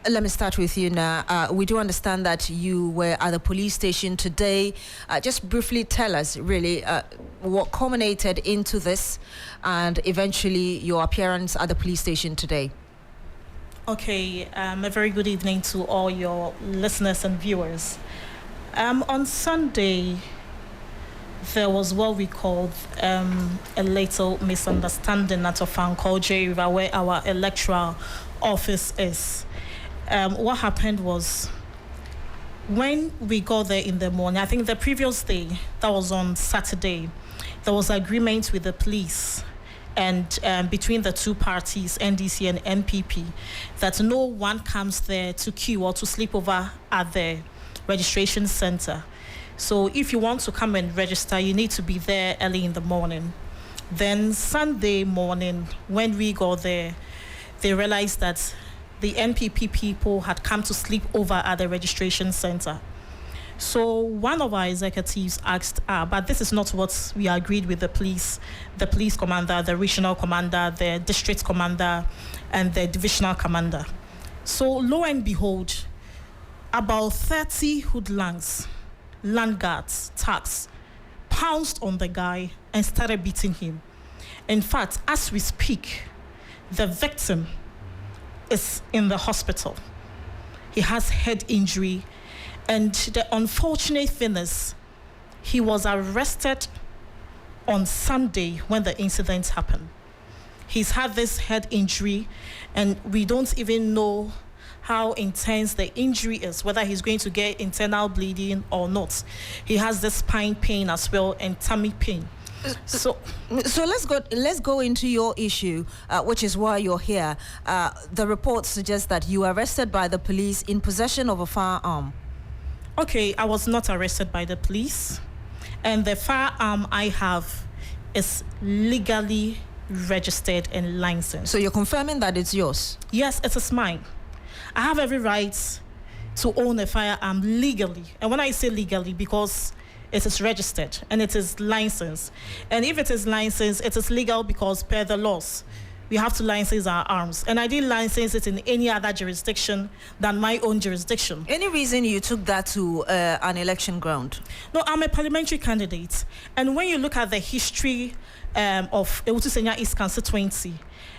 Let me start with you now. We do understand that you were at the police station today. Just briefly tell us really what culminated into this and eventually your appearance at the police station today. Okay, a very good evening to all your listeners and viewers. On Sunday, there was what we called a little misunderstanding at Ofanko J River, where our electoral office is. What happened was, when we got there in the morning, I think the previous day, that was on Saturday, there was agreement with the police and between the two parties, NDC and NPP, that no one comes there to queue or to sleep over at the registration center. So if you want to come and register, you need to be there early in the morning. Then Sunday morning, when we got there, they realized that the NPP people had come to sleep over at the registration center. So one of our executives asked, but this is not what we agreed with the police commander, the regional commander, the district commander, and the divisional commander. So lo and behold, about 30 hoodlums, land guards, thugs, pounced on the guy and started beating him. In fact, as we speak, the victim is in the hospital. He has head injury, and the unfortunate thing is he was arrested on Sunday when the incident happened. He's had this head injury, and we don't even know how intense the injury is, whether he's going to get internal bleeding or not. He has this spine pain as well and tummy pain. So let's go into your issue, which is why you're here. The report suggests that you were arrested by the police in possession of a firearm. Okay, I was not arrested by the police, and the firearm I have is legally registered and licensed. So you're confirming that it's yours? Yes, it is mine. I have every right to own a firearm legally. And when I say legally, because it is registered and it is licensed. And if it is licensed, it is legal because per the laws, we have to license our arms. And I didn't license it in any other jurisdiction than my own jurisdiction. Any reason you took that to an election ground? No, I'm a parliamentary candidate. And when you look at the history of Awutu Senya East constituency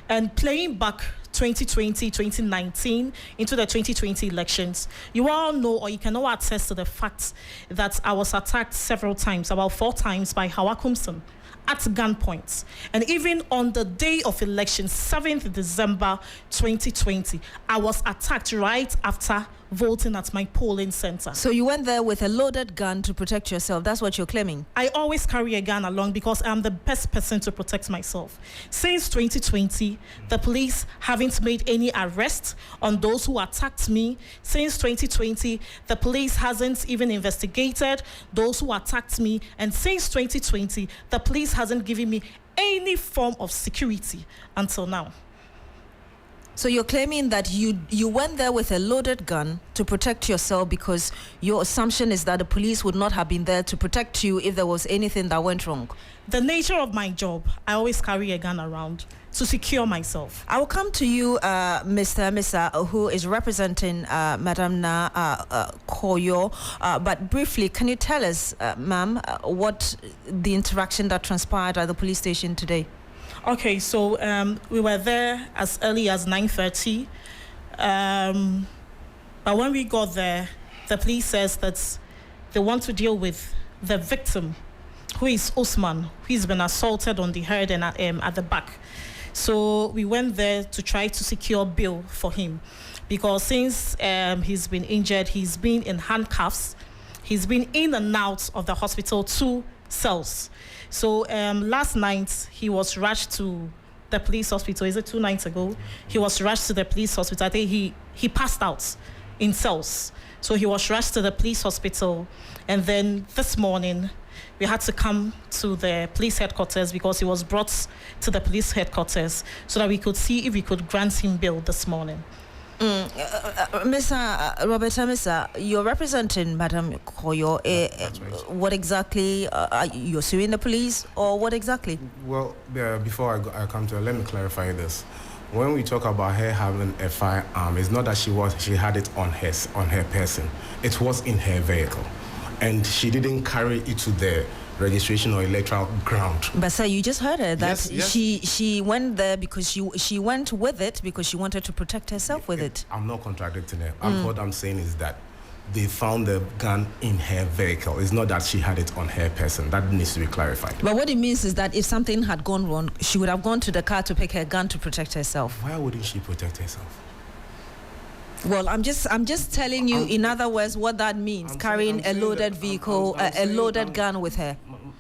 and playing back 2020, 2019 into the 2020 elections, you all know, or you can all attest to the fact that I was attacked several times, about 4 times by Hawakumson at gunpoint. And even on the day of election, 7th December 2020, I was attacked right after voting at my polling center. So you went there with a loaded gun to protect yourself. That's what you're claiming? I always carry a gun along because I'm the best person to protect myself. Since 2020, the police haven't made any arrest on those who attacked me. Since 2020, the police hasn't even investigated those who attacked me. And since 2020, the police hasn't given me any form of security until now. So you're claiming that you went there with a loaded gun to protect yourself because your assumption is that the police would not have been there to protect you if there was anything that went wrong? The nature of my job, I always carry a gun around to secure myself. I will come to you, Mr. Misa, who is representing Madam Na Koyo. But briefly, can you tell us, ma'am, what the interaction that transpired at the police station today? Okay, so we were there as early as 9:30. But when we got there, the police says that they want to deal with the victim, who is Usman, who's been assaulted on the head and at the back. So we went there to try to secure bail for him, because since he's been injured, he's been in handcuffs, he's been in and out of the hospital 2 cells. So last night, he was rushed to the police hospital. Is it 2 nights ago? He was rushed to the police hospital. I think he passed out in cells. So he was rushed to the police hospital. And then this morning, we had to come to the police headquarters because he was brought to the police headquarters so that we could see if we could grant him bail this morning. Mr. Roberta Misa, you're representing Madam Koyo. What exactly? You're suing the police, or what exactly? Well, before I come to it, let me clarify this. When we talk about her having a firearm, it's not that she had it on her person. It was in her vehicle, and she didn't carry it to the registration or electoral ground. But sir, you just heard her that yes. She went there because she went with it because she wanted to protect herself with it. I'm not contradicting her. What I'm saying is that they found the gun in her vehicle. It's not that she had it on her person. That needs to be clarified. But what it means is that if something had gone wrong, she would have gone to the car to pick her gun to protect herself. Why wouldn't she protect herself? Well, I'm just telling you, in other words, what that means, carrying a loaded vehicle, a loaded gun with her.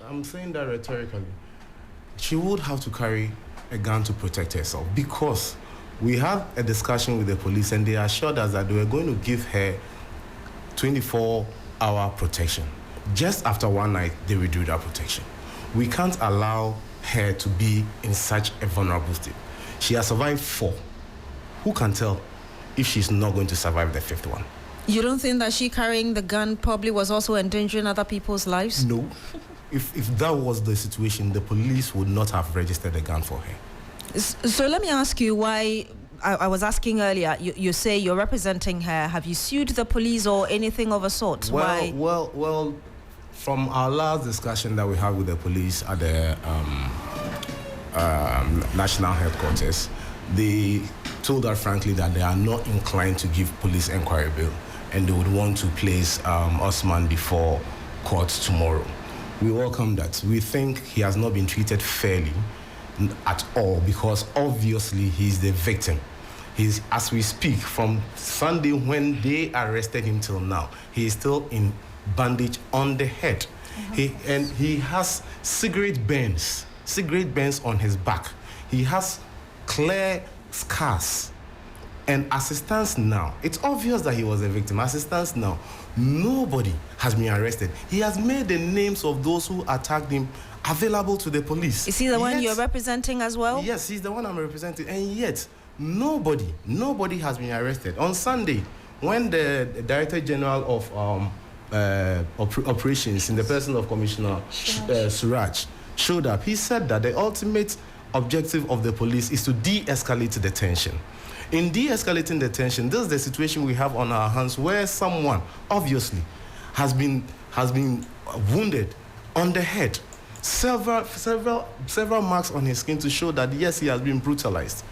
I'm saying that rhetorically. She would have to carry a gun to protect herself, because we had a discussion with the police and they assured us that they were going to give her 24-hour protection. Just after one night, they withdrew that protection. We can't allow her to be in such a vulnerable state. She has survived 4. Who can tell if she's not going to survive the 5th one? You don't think that she carrying the gun probably was also endangering other people's lives? No. If that was the situation, the police would not have registered the gun for her. So let me ask you why. I was asking earlier, you say you're representing her. Have you sued the police or anything of a sort? Why? Well, from our last discussion that we had with the police at the national headquarters, they told us frankly that they are not inclined to give police inquiry bail, and they would want to place Osman before court tomorrow. We welcome that. We think he has not been treated fairly at all, because obviously he's the victim. He's, as we speak, from Sunday when they arrested him till now, he is still in bandage on the head. He has cigarette burns on his back. He has clear scars. And as it stands now, it's obvious that he was a victim. As it stands now, nobody has been arrested. He has made the names of those who attacked him available to the police. Is he the one you're representing as well? Yes, he's the one I'm representing. And yet, nobody has been arrested. On Sunday, when the Director General of Operations, in the person of Commissioner Suraj, showed up, he said that the ultimate objective of the police is to de-escalate the tension. In de-escalating the tension, this is the situation we have on our hands, where someone obviously has been wounded on the head, several marks on his skin to show that yes, he has been brutalized,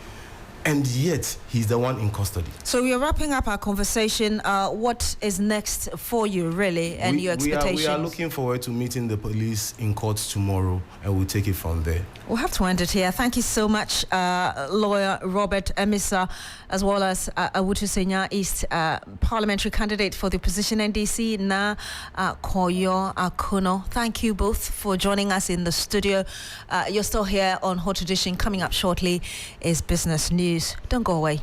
and yet he's the one in custody. So we are wrapping up our conversation. What is next for you, really, and your expectations? We are looking forward to meeting the police in court tomorrow, and we'll take it from there. We'll have to end it here. Thank you so much, lawyer Robert Emisa, as well as Awutu Senya East parliamentary candidate for the opposition NDC, Na Koyo Akuno. Thank you both for joining us in the studio. You're still here on Hot Edition. Coming up shortly is Business News. Don't go away.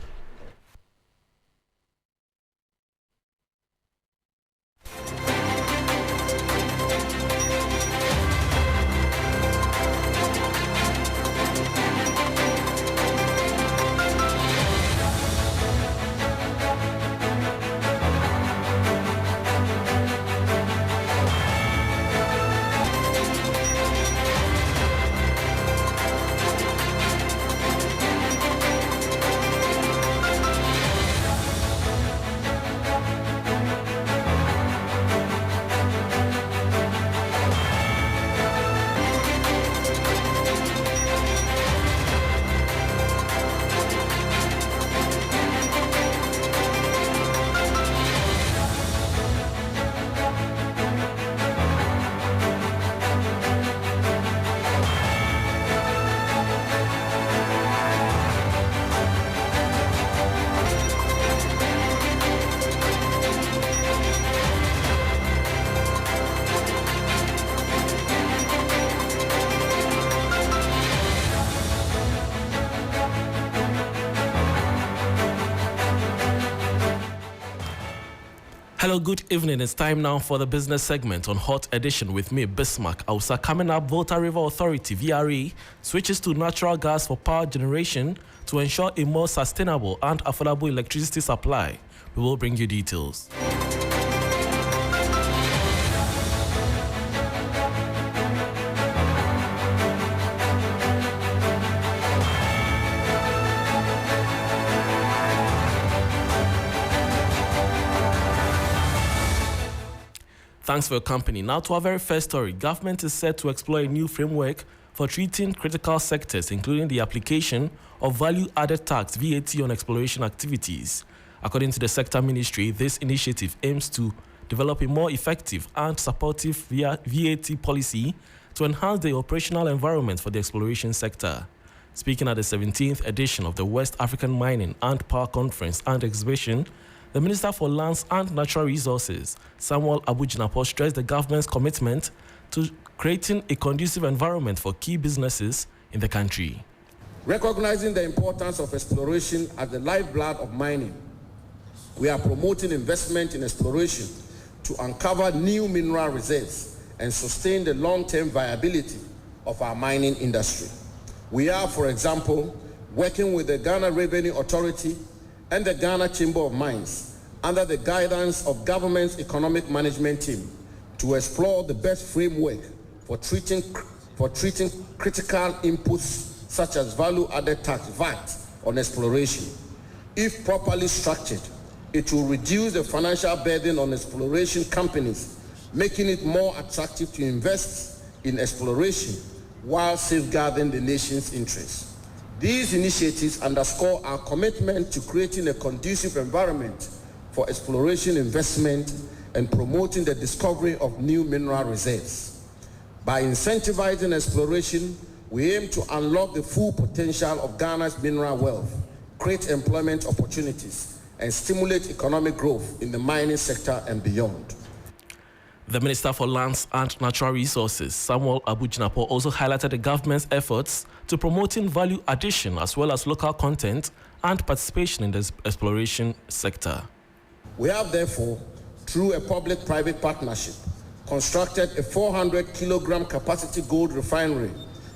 Hello, good evening. It's time now for the business segment on Hot Edition with me, Bismarck Ausa. Coming up, Volta River Authority, VRE, switches to natural gas for power generation to ensure a more sustainable and affordable electricity supply. We will bring you details. Thanks for your company. Now to our very first story. Government is set to explore a new framework for treating critical sectors, including the application of value-added tax, VAT, on exploration activities. According to the sector ministry, this initiative aims to develop a more effective and supportive VAT policy to enhance the operational environment for the exploration sector. Speaking at the 17th edition of the West African Mining and Power Conference and Exhibition, the Minister for Lands and Natural Resources, Samuel Abujinapo, stressed the government's commitment to creating a conducive environment for key businesses in the country. Recognizing the importance of exploration as the lifeblood of mining, we are promoting investment in exploration to uncover new mineral reserves and sustain the long-term viability of our mining industry. We are, for example, working with the Ghana Revenue Authority and the Ghana Chamber of Mines under the guidance of government's economic management team to explore the best framework for treating critical inputs such as value-added tax, VAT, on exploration. If properly structured, it will reduce the financial burden on exploration companies, making it more attractive to invest in exploration while safeguarding the nation's interests. These initiatives underscore our commitment to creating a conducive environment for exploration investment and promoting the discovery of new mineral reserves. By incentivizing exploration, we aim to unlock the full potential of Ghana's mineral wealth, create employment opportunities, and stimulate economic growth in the mining sector and beyond. The Minister for Lands and Natural Resources, Samuel Abujinapo, also highlighted the government's efforts to promoting value addition as well as local content and participation in the exploration sector. We have therefore through a public-private partnership, constructed a 400-kilogram capacity gold refinery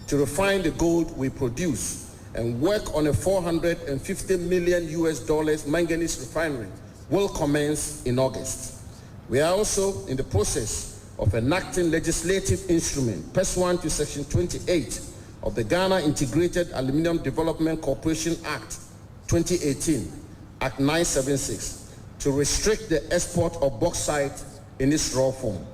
to refine the gold we produce and work on a $450 million manganese refinery will commence in August. We are also in the process of enacting legislative instrument pursuant to Section 28 of the Ghana Integrated Aluminium Development Corporation Act 2018, Act 976, to restrict the export of bauxite in its raw form.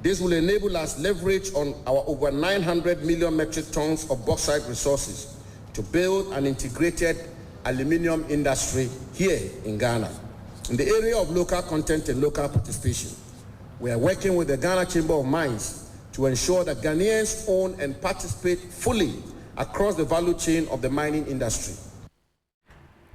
This will enable us leverage on our over 900 million metric tons of bauxite resources to build an integrated aluminium industry here in Ghana. In the area of local content and local participation, we are working with the Ghana Chamber of Mines to ensure that Ghanaians own and participate fully across the value chain of the mining industry.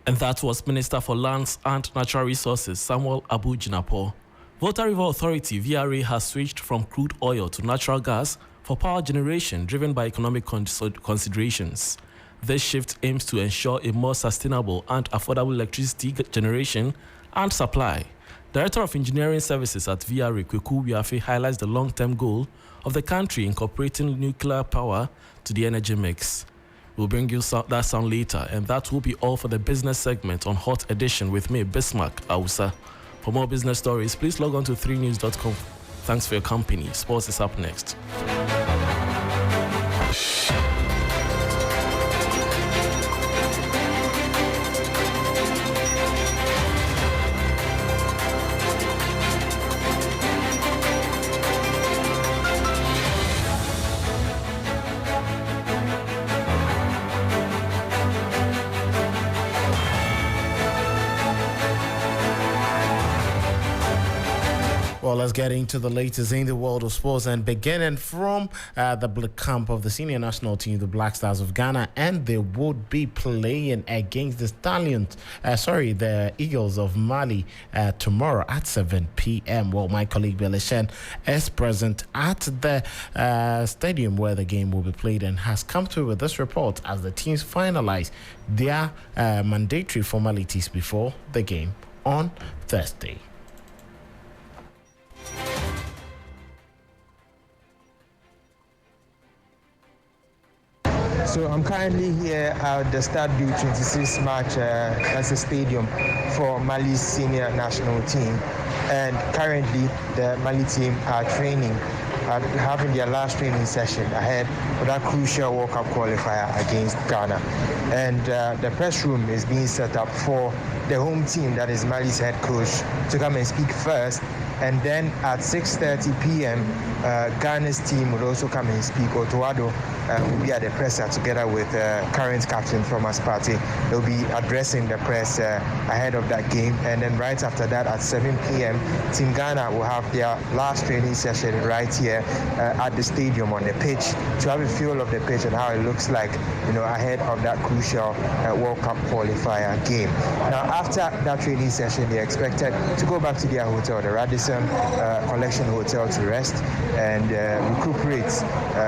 And that was Minister for Lands and Natural Resources, Samuel Abu Jinapor. Volta River Authority, VRA, has switched from crude oil to natural gas for power generation driven by economic considerations. This shift aims to ensure a more sustainable and affordable electricity generation and supply. Director of Engineering Services at VRA, Kweku Wiafe, highlights the long-term goal of the country incorporating nuclear power to the energy mix. We'll bring you that sound later, and that will be all for the business segment on Hot Edition with me, Bismarck Awusa. For more business stories, please log on to 3news.com. Thanks for your company. Sports is up next. Well, let's get into the latest in the world of sports, and beginning from the camp of the senior national team, the Black Stars of Ghana, and they would be playing against the Eagles of Mali tomorrow at 7 p.m. Well, my colleague Belishen is present at the stadium where the game will be played and has come through with this report as the teams finalize their mandatory formalities before the game on Thursday. So I'm currently here at the Stade du 26 match as a stadium for Mali's senior national team. And currently the Mali team are training, having their last training session ahead of that crucial World Cup qualifier against Ghana. And the press room is being set up for the home team, that is Mali's head coach, to come and speak first. And then at 6:30 p.m., Ghana's team will also come and speak. Otoado will be at the presser together with current captain Thomas Partey. They'll be addressing the press ahead of that game. And then right after that, at 7 p.m., Team Ghana will have their last training session right here at the stadium on the pitch to have a feel of the pitch and how it looks like, ahead of that crucial World Cup qualifier game. Now, after that training session, they're expected to go back to their hotel, the Radisson Collection Hotel, to rest and recuperate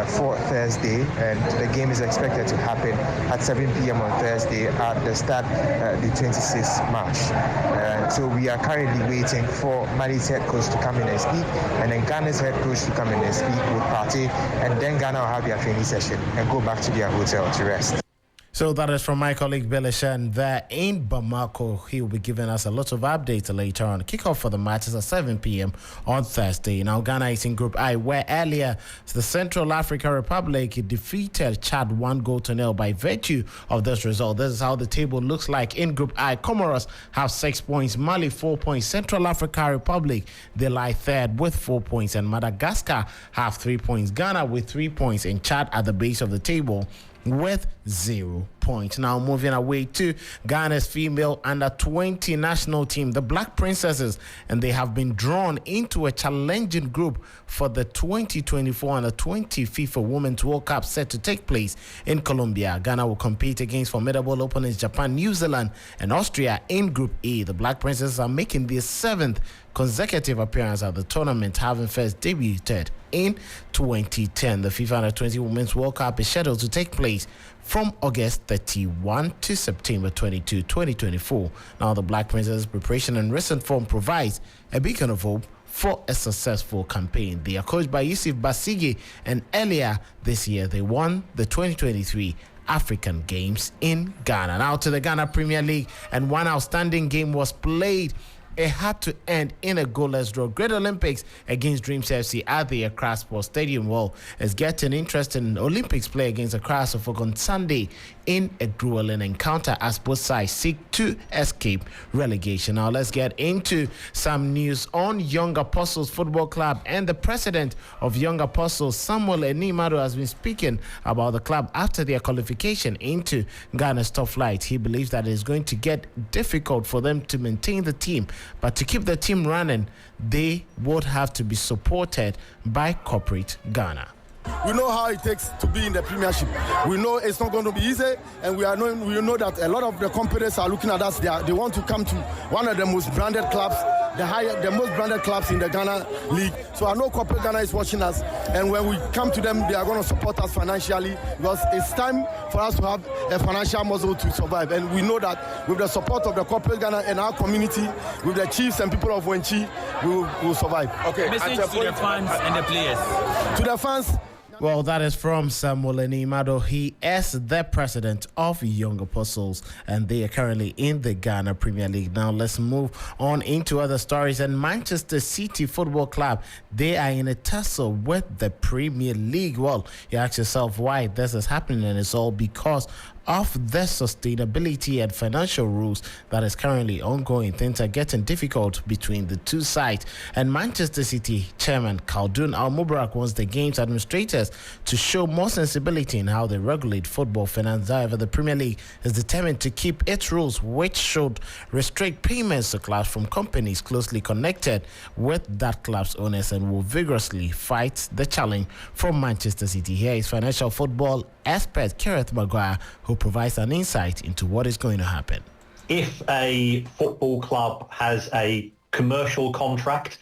for Thursday. And the game is expected to happen at 7 p.m. on Thursday at the Stade du 26 match. So we are currently waiting for Mali's head coach to come in and speak, and then Ghana's head coach to come in and speak with Partey, and then Ghana will have their training session and go back to their hotel to rest. So that is from my colleague Belishan there in Bamako. He will be giving us a lot of updates later on. Kickoff for the matches at 7 p.m. on Thursday. Now, Ghana is in Group I, where earlier the Central African Republic defeated Chad 1-0 by virtue of this result. This is how the table looks like in Group I. Comoros have 6 points, Mali 4 points, Central African Republic, they lie third with 4 points, and Madagascar have 3 points, Ghana with 3 points, and Chad at the base of the table with 0 points. Now moving away to Ghana's female under-20 national team, the Black Princesses, and they have been drawn into a challenging group for the 2024 under-20 FIFA Women's World Cup set to take place in Colombia. Ghana will compete against formidable opponents Japan, New Zealand, and Austria in Group E. The Black Princesses are making their 7th consecutive appearance at the tournament, having first debuted in 2010. The FIFA Under-20 Women's World Cup is scheduled to take place from August 31 to September 22, 2024. Now, the Black Princess' preparation and recent form provides a beacon of hope for a successful campaign. They are coached by Yusuf Basigi, and earlier this year they won the 2023 African Games in Ghana. Now to the Ghana Premier League, and one outstanding game was played. It had to end in a goalless draw. Great Olympics against Dreams FC at the Accra Sports Stadium. Well, it's getting interesting. Olympics play against Accra Suffolk on Sunday in a grueling encounter as both sides seek to escape relegation. Now let's get into some news on Young Apostles Football Club, and the president of Young Apostles, Samuel Enimado, has been speaking about the club after their qualification into Ghana's top flight. He believes that it is going to get difficult for them to maintain the team, but to keep the team running, they would have to be supported by corporate Ghana. We know how it takes to be in the Premiership. We know it's not going to be easy, and we know that a lot of the companies are looking at us. They want to come to one of the most branded clubs, the most branded clubs in the Ghana League. So I know corporate Ghana is watching us, and when we come to them, they are going to support us financially, because it's time for us to have a financial muscle to survive. And we know that with the support of the corporate Ghana and our community, with the chiefs and people of Wenchi, we will survive. Okay. Message to the fans and the players. To the fans. Well, that is from Samuel Enimado. He is the president of Young Apostles, and they are currently in the Ghana Premier League. Now, let's move on into other stories. And Manchester City Football Club, they are in a tussle with the Premier League. Well, you ask yourself why this is happening, and it's all because of the sustainability and financial rules that is currently ongoing. Things are getting difficult between the two sides, and Manchester City chairman Khaldoon Al-Mubarak wants the game's administrators to show more sensibility in how they regulate football finance. However, the Premier League is determined to keep its rules, which should restrict payments to clubs from companies closely connected with that club's owners, and will vigorously fight the challenge from Manchester City. Here is financial football expert Kereth Maguire, who provides an insight into what is going to happen. If a football club has a commercial contract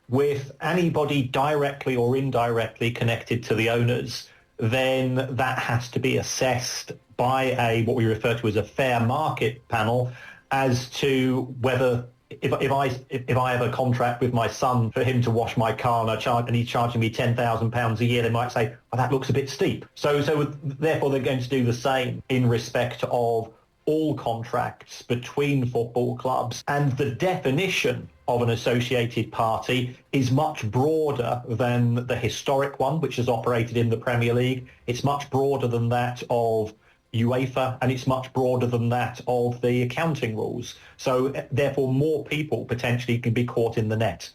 with anybody directly or indirectly connected to the owners, then that has to be assessed by what we refer to as a fair market panel as to whether if I have a contract with my son for him to wash my car and he's charging me £10,000 a year, they might say, well, that looks a bit steep. So therefore they're going to do the same in respect of all contracts between football clubs. And the definition of an associated party is much broader than the historic one, which has operated in the Premier League. It's much broader than that of UEFA, and it's much broader than that of the accounting rules. So therefore more people potentially can be caught in the net.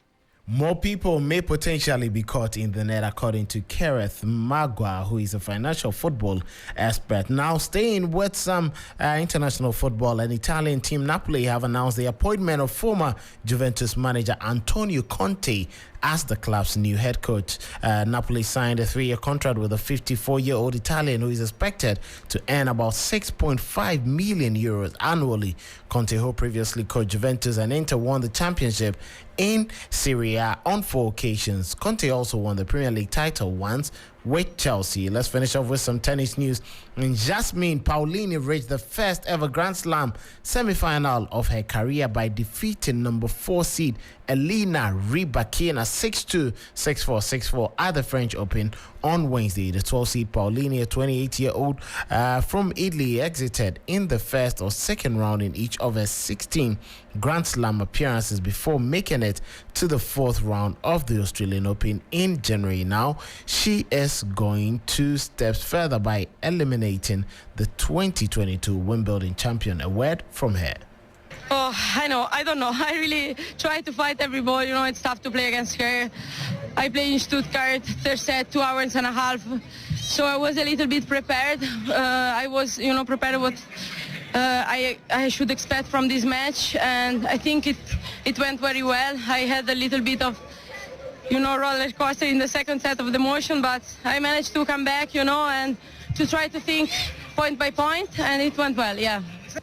More people may potentially be caught in the net, according to Kereth Maguire, who is a financial football expert. Now, staying with some international football, an Italian team, Napoli, have announced the appointment of former Juventus manager Antonio Conte as the club's new head coach. Napoli signed a 3-year contract with a 54-year-old Italian who is expected to earn about 6.5 million euros annually. Conte, who previously coached Juventus and Inter, won the championship in Serie A on 4 occasions. Conte also won the Premier League title once with Chelsea. Let's finish off with some tennis news. And Jasmine Paolini reached the first ever Grand Slam semi-final of her career by defeating number 4 seed Elena Rybakina 6-2, 6-4, 6-4 at the French Open on Wednesday. The 12 seed Paolini, a 28-year-old from Italy, exited in the first or second round in each of her 16 Grand Slam appearances before making it to the 4th round of the Australian Open in January. Now she is going 2 steps further by eliminating the 2022 Wimbledon champion. A word from her. Oh, I don't know. I really try to fight every ball. It's tough to play against her. I played in Stuttgart, third set, 2 hours and a half. So I was a little bit prepared. I was, prepared what I should expect from this match. And I think it went very well. I had a little bit of, roller coaster in the second set of the motion, but I managed to come back, and to try to think point by point, and it went well, yeah.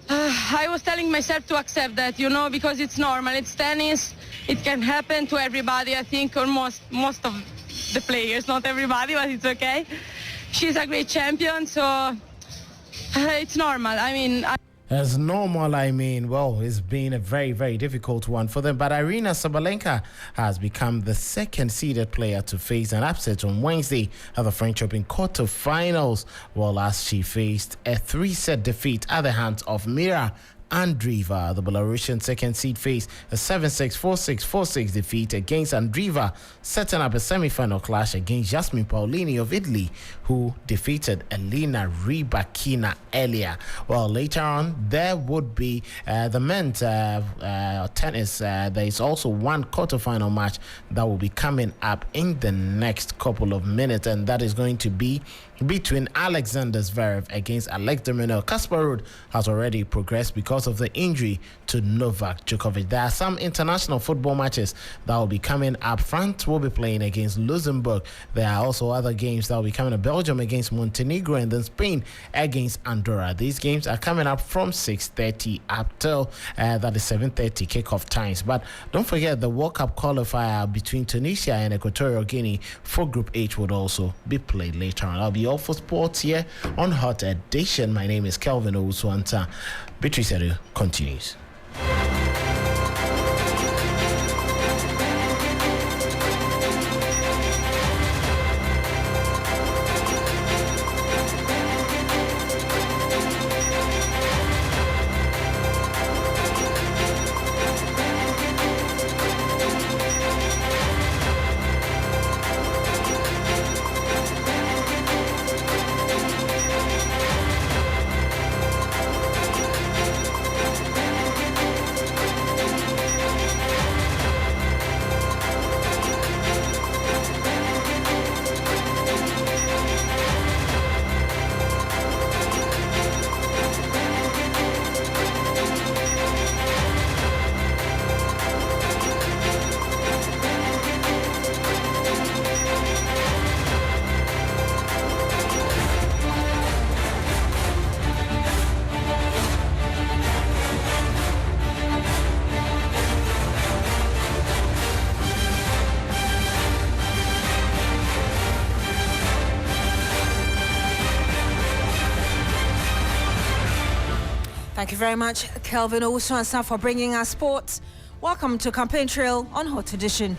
I was telling myself to accept that, because it's normal. It's tennis. It can happen to everybody, I think, or most of the players. Not everybody, but it's okay. She's a great champion, so it's normal. As normal, I mean, well, it's been a very, very difficult one for them. But Irina Sabalenka has become the second-seeded player to face an upset on Wednesday at the French Open quarterfinals, well, as she faced a 3-set defeat at the hands of Mira Andreeva. The Belarusian second seed faced a 7-6, 4-6, 4-6 defeat against Andreeva, setting up a semi-final clash against Jasmine Paolini of Italy, who defeated Elena Rybakina earlier. Well, later on, there would be the men's tennis. There is also one quarterfinal match that will be coming up in the next couple of minutes, and that is going to be between Alexander Zverev against Alex de Minaur. Casper Ruud has already progressed because of the injury to Novak Djokovic. There are some international football matches that will be coming up. France will be playing against Luxembourg. There are also other games that will be coming up. Belgium against Montenegro, and then Spain against Andorra. These games are coming up from 6:30 up till that is 7:30 kickoff times. But don't forget the World Cup qualifier between Tunisia and Equatorial Guinea for Group H would also be played later on. I'll be all for sports here on Hot Edition. My name is Kelvin Owusu-Antah. Beatrice continues. Thank you very much, Kelvin Owusu-Antah, for bringing us sports. Welcome to Campaign Trail on Hot Edition.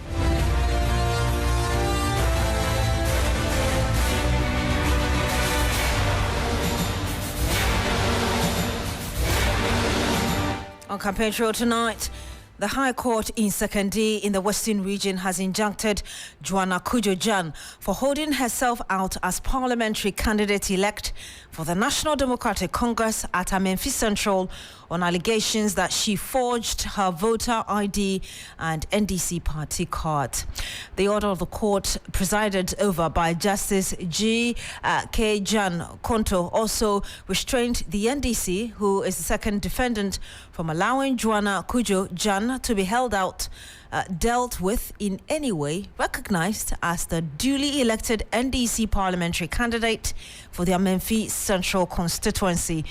On Campaign Trail tonight, the High Court in Sekandi in the Western region has injuncted Joanna Kujo-Jan for holding herself out as parliamentary candidate-elect for the National Democratic Congress at Amenfi Central on allegations that she forged her voter ID and NDC party card. The order of the court, presided over by Justice G. K. Jan Konto, also restrained the NDC, who is the second defendant, from allowing Joanna Kujo-Jan to be dealt with in any way, recognized as the duly elected NDC parliamentary candidate for the Amenfi Central constituency.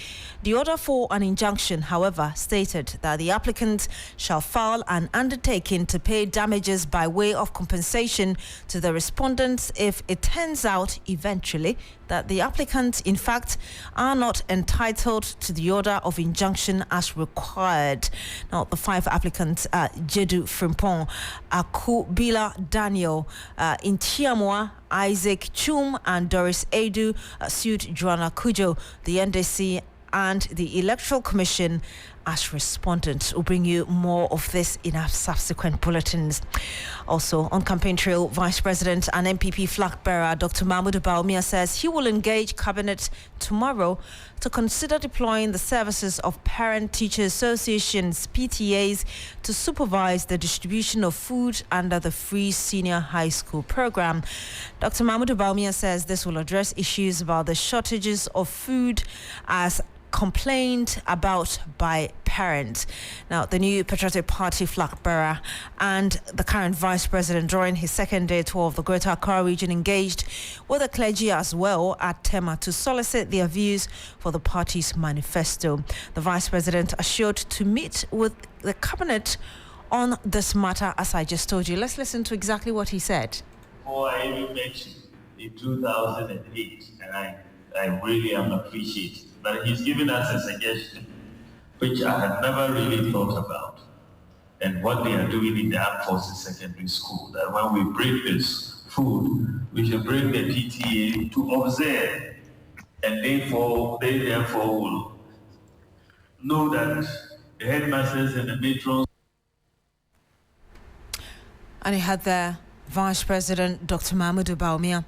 The order for an injunction, however, stated that the applicant shall file an undertaking to pay damages by way of compensation to the respondents if it turns out eventually that the applicants, in fact, are not entitled to the order of injunction as required. Now, the five applicants, Jedu Frimpong, Akubila Daniel, Intiamwa, Isaac Chum, and Doris Edu, sued Joanna Kujo, the NDC, and the Electoral Commission as respondents. We'll bring you more of this in our subsequent bulletins. Also, on Campaign Trail, Vice President and MPP flag bearer Dr. Mahmoud Bawumia says he will engage Cabinet tomorrow to consider deploying the services of parent-teacher associations, PTAs, to supervise the distribution of food under the free senior high school program. Dr. Mahmoud Bawumia says this will address issues about the shortages of food as complained about by parents. Now, the new Patriotic Party flag bearer and the current vice president, during his second day tour of the Greater Accra region, engaged with the clergy as well at Tema to solicit their views for the party's manifesto. The vice president assured to meet with the cabinet on this matter, as I just told you. Let's listen to exactly what he said. I even mentioned in 2008, and I really am appreciative. But he's given us a suggestion which I had never really thought about, and what they are doing in the Armed Forces Secondary School, that when we break this food, we should bring the PTA to observe, and they therefore will know that the headmasters and the matrons. And he had the Vice President, Dr. Mahmoud Baumia.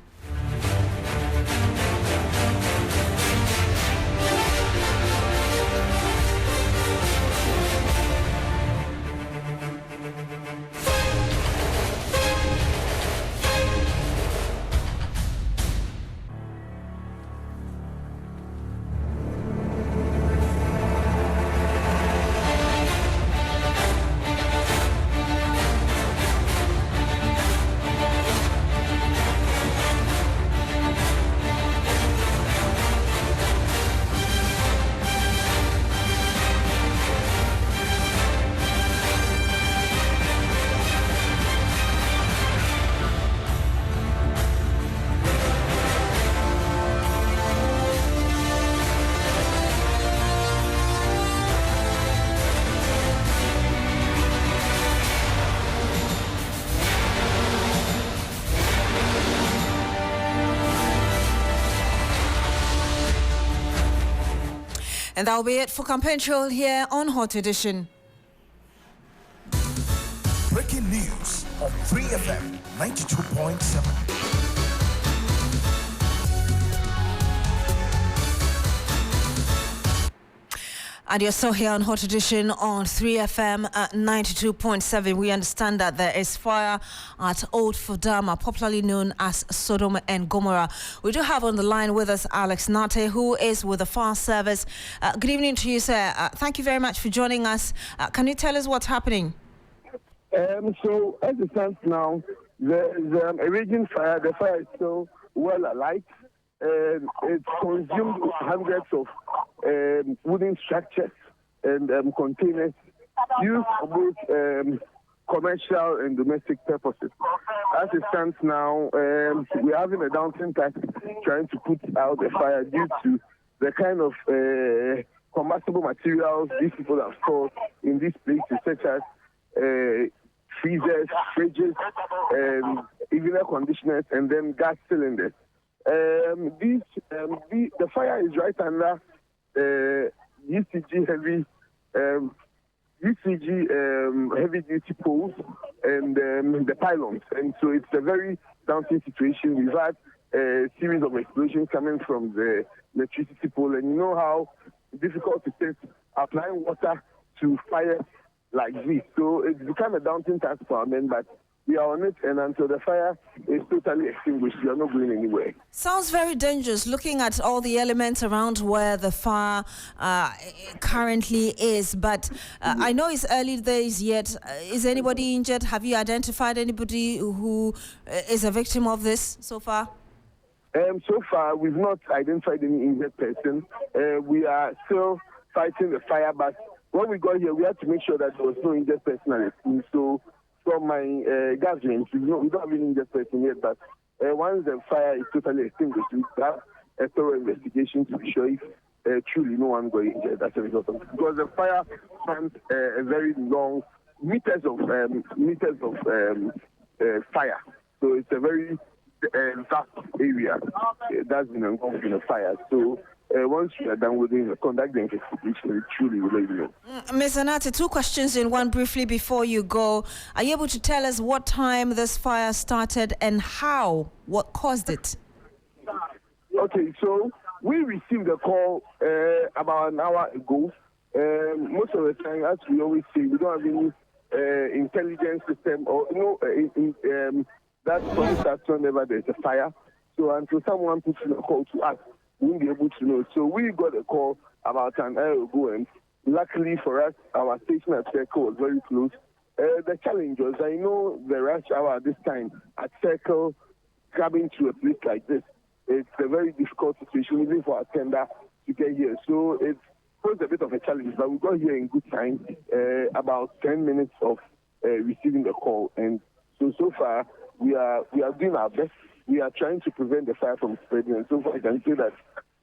And that'll be it for Campaign Trail here on Hot Edition. Breaking news on 3FM 92.7. And you're still here on Hot Edition on 3FM at 92.7. We understand that there is fire at Old Fadama, popularly known as Sodom and Gomorrah. We do have on the line with us Alex Nate, who is with the fire service. Good evening to you, sir. Thank you very much for joining us. Can you tell us what's happening? So, as it stands now, there's a raging fire. The fire is still well alight. It consumed hundreds of wooden structures and containers used for both commercial and domestic purposes. As it stands now, we're having a daunting task trying to put out the fire due to the kind of combustible materials these people have stored in these places, such as freezers, fridges, even air conditioners, and then gas cylinders. The fire is right under UCG heavy duty poles and the pylons, and so it's a very daunting situation. We've had a series of explosions coming from the electricity pole, and you know how difficult it is applying water to fire like this. So it's become a daunting task for our men, but we are on it, and until the fire is totally extinguished, we are not going anywhere. Sounds very dangerous, looking at all the elements around where the fire currently is. But I know it's early days yet. Is anybody injured? Have you identified anybody who is a victim of this so far? So far, we've not identified any injured person. We are still fighting the fire, but when we got here, we had to make sure that there was no injured person at the scene. So from my gatherings, we don't have any injured person yet, but once the fire is totally extinguished, we have a thorough investigation to be sure if truly no one got injured as a result of it. Because the fire spans a very long meters of fire, so it's a very vast area that's been involved in a fire. So once we are done with the conduct the investigation, we truly will let you know. Ms. Anate, two questions in one briefly before you go. Are you able to tell us what time this fire started and what caused it? Okay, so we received a call about an hour ago. Most of the time, as we always say, we don't have any intelligence system or that prompts us whenever there's a fire. So until someone puts in a call to us, we won't be able to know. So we got a call about an hour ago, and luckily for us, our station at Circle was very close. The challenge was, I know the rush hour at this time at Circle, coming to a place like this, it's a very difficult situation, even for our tender to get here. So it posed a bit of a challenge, but we got here in good time, about 10 minutes of receiving the call. And so far, we are doing our best. We are trying to prevent the fire from spreading, and so far I can say that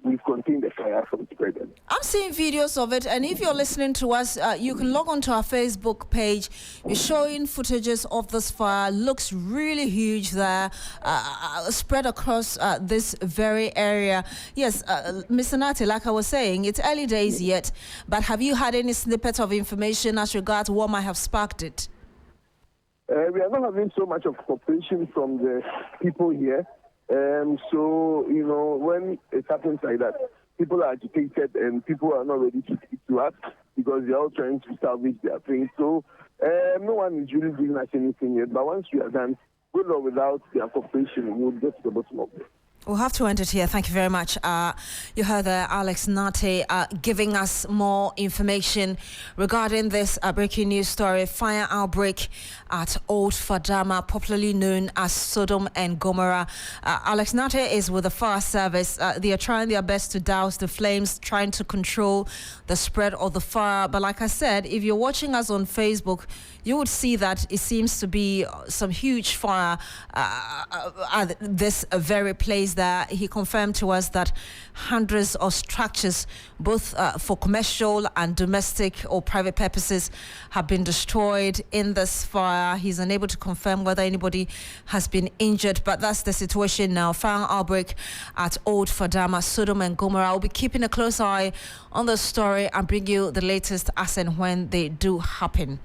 we've contained the fire from spreading. I'm seeing videos of it, and if you're listening to us, you can log on to our Facebook page. You're showing footages of this fire. Looks really huge there, spread across this very area. Yes, Mr. Nati, like I was saying, it's early days yet, but have you had any snippets of information as regards what might have sparked it? We are not having so much of cooperation from the people here. So, when it happens like that, people are agitated and people are not ready to speak to us because they're all trying to salvage their things. So, no one is really giving us anything yet. But once we are done, with or without their cooperation, we'll get to the bottom of it. We'll have to end it here. Thank you very much. You heard Alex Nate giving us more information regarding this breaking news story. Fire outbreak at Old Fadama, popularly known as Sodom and Gomorrah. Alex Nate is with the fire service. They are trying their best to douse the flames, trying to control the spread of the fire. But like I said, if you're watching us on Facebook, you would see that it seems to be some huge fire at this very place there. He confirmed to us that hundreds of structures, both for commercial and domestic or private purposes, have been destroyed in this fire. He's unable to confirm whether anybody has been injured, but that's the situation now. Fire outbreak at Old Fadama, Sodom and Gomorrah. I'll be keeping a close eye on the story and bring you the latest as and when they do happen.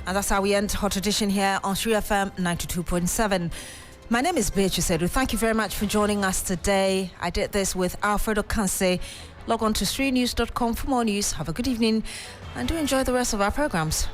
And that's how we end Hot Edition here on 3FM 92.7. My name is Beatrice. Thank you very much for joining us today. I did this with Alfred Ocansey. Log on to 3news.com for more news. Have a good evening and do enjoy the rest of our programs.